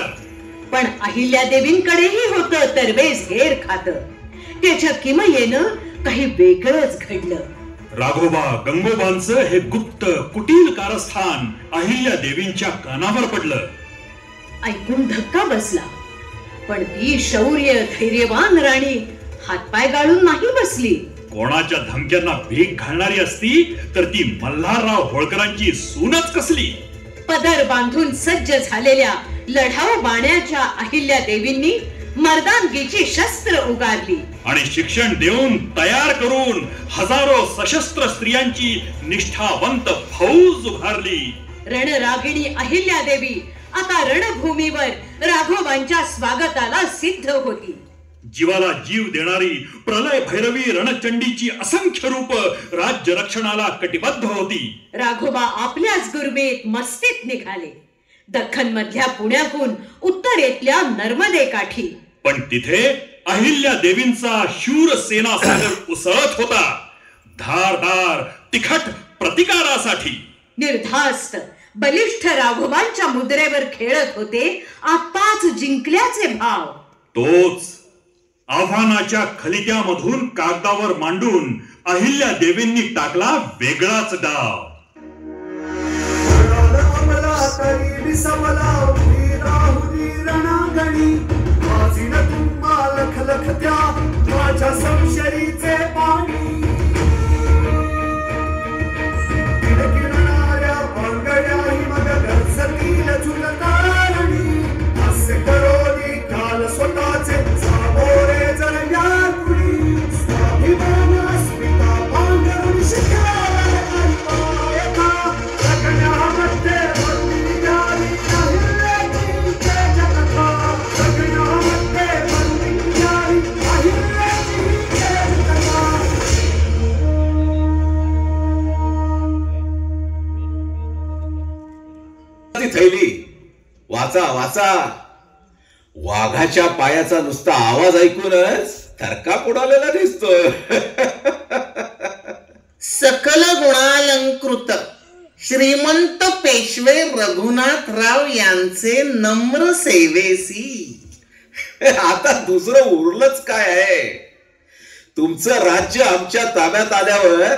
पण अहिल्या देवींकडेही होतं तरवेज हेर खातं. त्याच्या किमयेनं काही वेगळंच घडलं.
राघोबा गंगोबांचं हे गुप्त कुटील कारस्थान अहिल्या देवींच्या कानावर पडलं.
ऐकून धक्का बसला. पण ती शौर्य धैर्यवान राणी हातपाय गाळून नाही बसली.
कोणाच्या धमक्यांना भीक घालणारी असती तर ती मल्हारराव होळकरांची सूनच कसली.
पदर बांधून सज्ज झालेल्या लढाऊ बाण्याच्या अहिल्या देवींनी मर्दानगीची शस्त्र उगारली
आणि शिक्षण देऊन तयार करून हजारो सशस्त्र स्त्रियांची निष्ठावंत फौज उभारली.
रणरागिणी अहिल्या देवी आता रणभूमीवर राघोबांच्या स्वागताला सिद्ध होती.
जीवाला जीव देणारी प्रलय भैरवी रणचंडीची असंख्य रूप राज्य रक्षणाला कटिबद्ध होती.
राघोबा आपल्याच गुरबेत मस्तीत निघाले. दख्खन मधल्या पुण्याहून उत्तरेतल्या नर्मदे काठी.
पण तिथे अहिल्या देवींचा शूर सेना सागर उसळत होता, धारदार तिखट प्रतिकारासाठी.
निर्धास्त बलिष्ठ राघोबांच्या मुद्रेवर खेळत होते आताच जिंकल्याचे भाव.
तोच आव्हानाच्या खलित्यामधून कागदावर मांडून अहिल्या देवींनी टाकला वेगळाच डाव.
माझ्या संशयीचे पाणी किरकिरणाऱ्या पांगड्याही मग गरजतील झुलतारणी असे करोनी काल स्वतःचे सामोरे जळल्या कुणी स्वाभिमान अस्मिता पांघरून शिकायला जगण्यामध्ये बंदी झाली अहिल्याची जगकथा. जगण्यामध्ये बंदी झाली अहिल्याची जगकथा.
थैली वाचा वाचा. वाघाच्या पायाचा नुसता आवाज ऐकूनच थरकाप उडालेला दिसतो.
सकल गुणालंकृत श्रीमंत पेशवे रघुनाथराव यांचे नम्र सेवेसी.
आता दुसरं उरलंच काय आहे. तुमचं राज्य आमच्या ताब्यात आल्यावर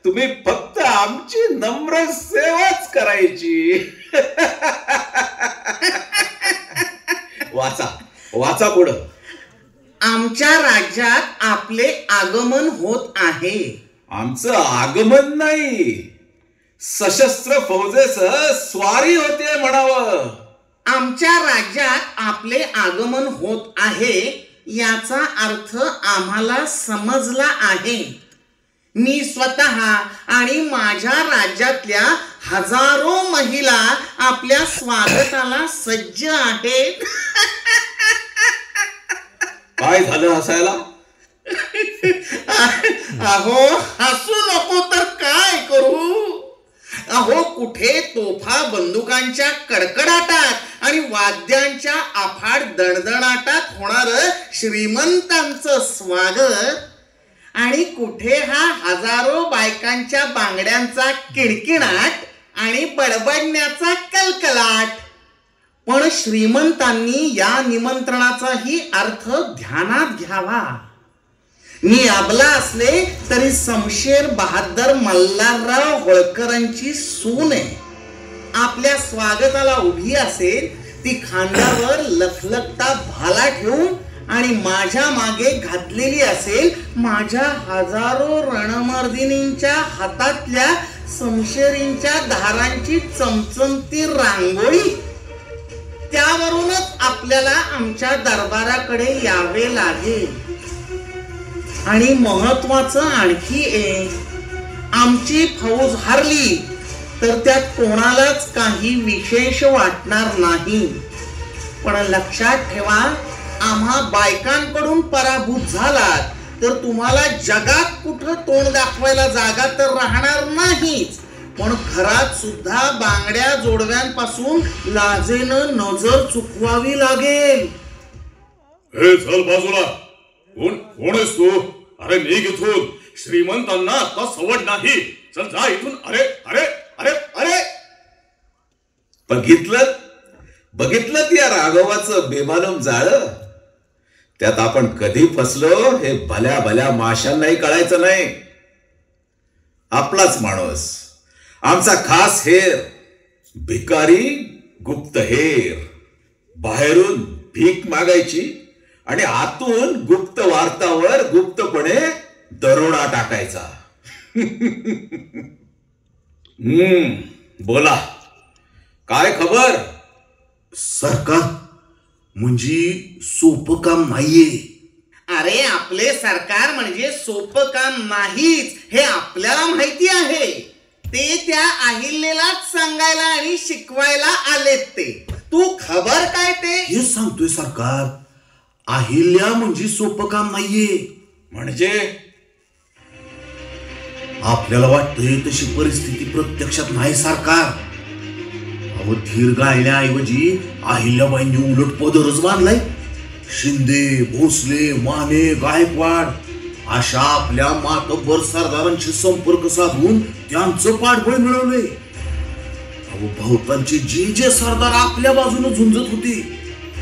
तुम्ही फक्त आमची नम्र सेवाच करायची. वाचा वाचा पुढं.
आमच्या राज्यात आपले आगमन होत आहे.
आमचं आगमन नाही, सशस्त्र फौजेसह स्वारी होते म्हणावं.
आमच्या राज्यात आपले आगमन होत आहे याचा अर्थ आम्हाला समजला आहे. मी स्वतः आणि माझ्या राज्यातल्या हजारो महिला आपल्या स्वागताला सज्ज आहेत.
काय झालं हसायला?
अहो हसू नको तर काय करू. अहो कुठे तोफा बंदुकांच्या कडकडाटात आणि वाद्यांच्या अफाट दणदणाटात होणार श्रीमंतांचं स्वागत आणि कुठे हा हजारो बायकांच्या बांगड्यांचा किणकिणाट आणि बडबडण्याचा कलकलाट. पण श्रीमंतांनी या निमंत्रणाचाही अर्थ ध्यानात घ्यावा. मी अबला असले तरी शमशेर बहादर मल्हारराव होळकरांची सून आहे. आपल्या स्वागताला उभी असेल ती खांद्यावर लखलखता भाला ठेवून आणि माझ्या मागे घातलेली असेल माझ्या हजारो रणमर्दिनींच्या हातातल्या शमशेरींच्या धारांची चमचमती रांगोळी. त्यावरूनच आपल्याला आमच्या दरबाराकडे यावे लागेल. आणि महत्वाचं आणखी एक, आमची फौज हरली तर त्यात कोणालाच काही विशेष वाटणार नाही. पण लक्षात ठेवा, आम्हा बायकांकडून पराभूत झालात तर तुम्हाला जगात कुठं तोंड दाखवायला जागा तर राहणार नाहीच. पण घरात सुद्धा बांगड्या जोडव्यांपासून लाजेनं नजर चुकवावी लागेल.
हे चल बाजूला. कोण आहेस तू? अरे निघ इथून. श्रीमंतांना आता सवड नाही. चल जा इथून. अरे अरे अरे अरे
बघितलं त्या राघवाचं बेमालूम जाळ. त्यात आपण कधी फसलो हे भल्या भल्या माशांनाही कळायचं नाही. आपलाच माणूस, आमचा खास हेर, भिकारी गुप्तहेर. बाहेरून भीक मागायची आणि आतून गुप्त वार्तावर गुप्तपणे दरोडा टाकायचा. बोला, काय खबर?
सरकार, म्हणजे सोपं काम नाहीये. अरे आपले सरकार म्हणजे सोपं काम नाहीच हे आपल्याला माहिती आहे. ते त्या अहिल्यालाच सांगायला आणि शिकवायला आलेत. ते तू खबर काय ते हे सांगतोय सरकार. अहिल्या म्हणजे सोपं काम नाहीये. म्हणजे आपल्याला वाटतंय तशी परिस्थिती प्रत्यक्षात नाही सरकार. अहो, धीर गाळण्याऐवजी अहिल्याबाईंनी उलट पदरच बांधलाय. शिंदे, भोसले, माने, गायकवाड अशा आपल्या मातब्बर सरदारांशी संपर्क साधून त्यांचं पाठबळ मिळवलंय. अहो, बहुतांचे जे सरदार आपल्या बाजूने झुंजत होते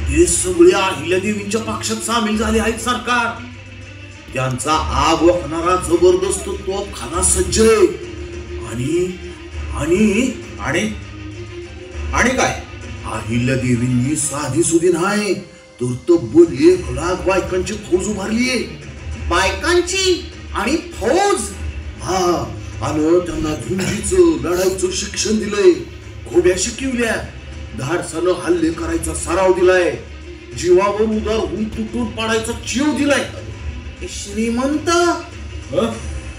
ते सगळे अहिल्यादेवींच्या पक्षात सामील झाले आहेत सरकार. त्यांचा आग वाकणारा जबरदस्त तोफखाना सज्ज आहे. आणि काय, अहिल्यादेवींनी साधी सुधी नाही तर तब्बल 1,00,000 बायकांची फौज उभारली आहे. बायकांची आणि फौज? हा, आणि त्यांना झुंजीचं लढाईचं शिक्षण दिलंय. खोब्या शिकवल्या, धाडसानं हल्ले करायचा सराव दिलाय, जीवावर उदार होऊन तुटून पाडायचा जीव दिलाय. श्रीमंत,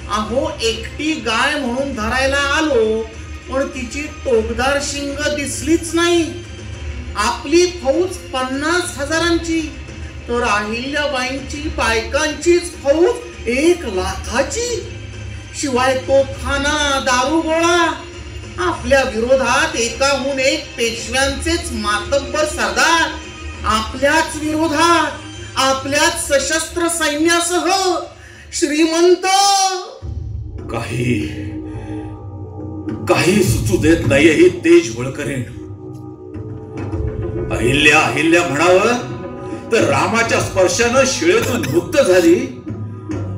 अहो एकटी गाय म्हणून धरायला आलो पण तिची टोकदार शिंग दिसलीच नाही. आपली फौज 50,000ची तर अहिल्याबाईंची बायकांचीच फौज 1,00,000ची. शिवाय तोफखाना, दारुगोळा. आपल्या विरोधात एकाहून एक पेशव्यांचेच मातब्बर सरदार. आपल्याच विरोधात आपल्याच सशस्त्र सैन्यासह. श्रीमंत,
काही सुचू देत नाही ही तेज होळकरीण. अहिल्या म्हणावं तर रामाच्या स्पर्शानं शिळेतून मुक्त झाली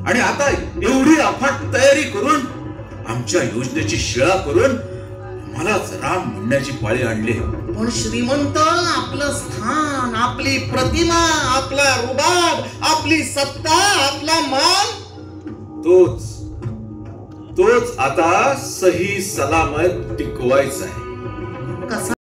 आणि आता एवढी अफाट तयारी करून आमच्या योजनेची शिळा करून मलाच राम म्हणण्याची पाळी आणली.
पण श्रीमंत, आपलं स्थान, आपली प्रतिमा, आपला रुबाब, आपली सत्ता, आपला मान
तोच आता सही सलामत टिकवायचा आहे.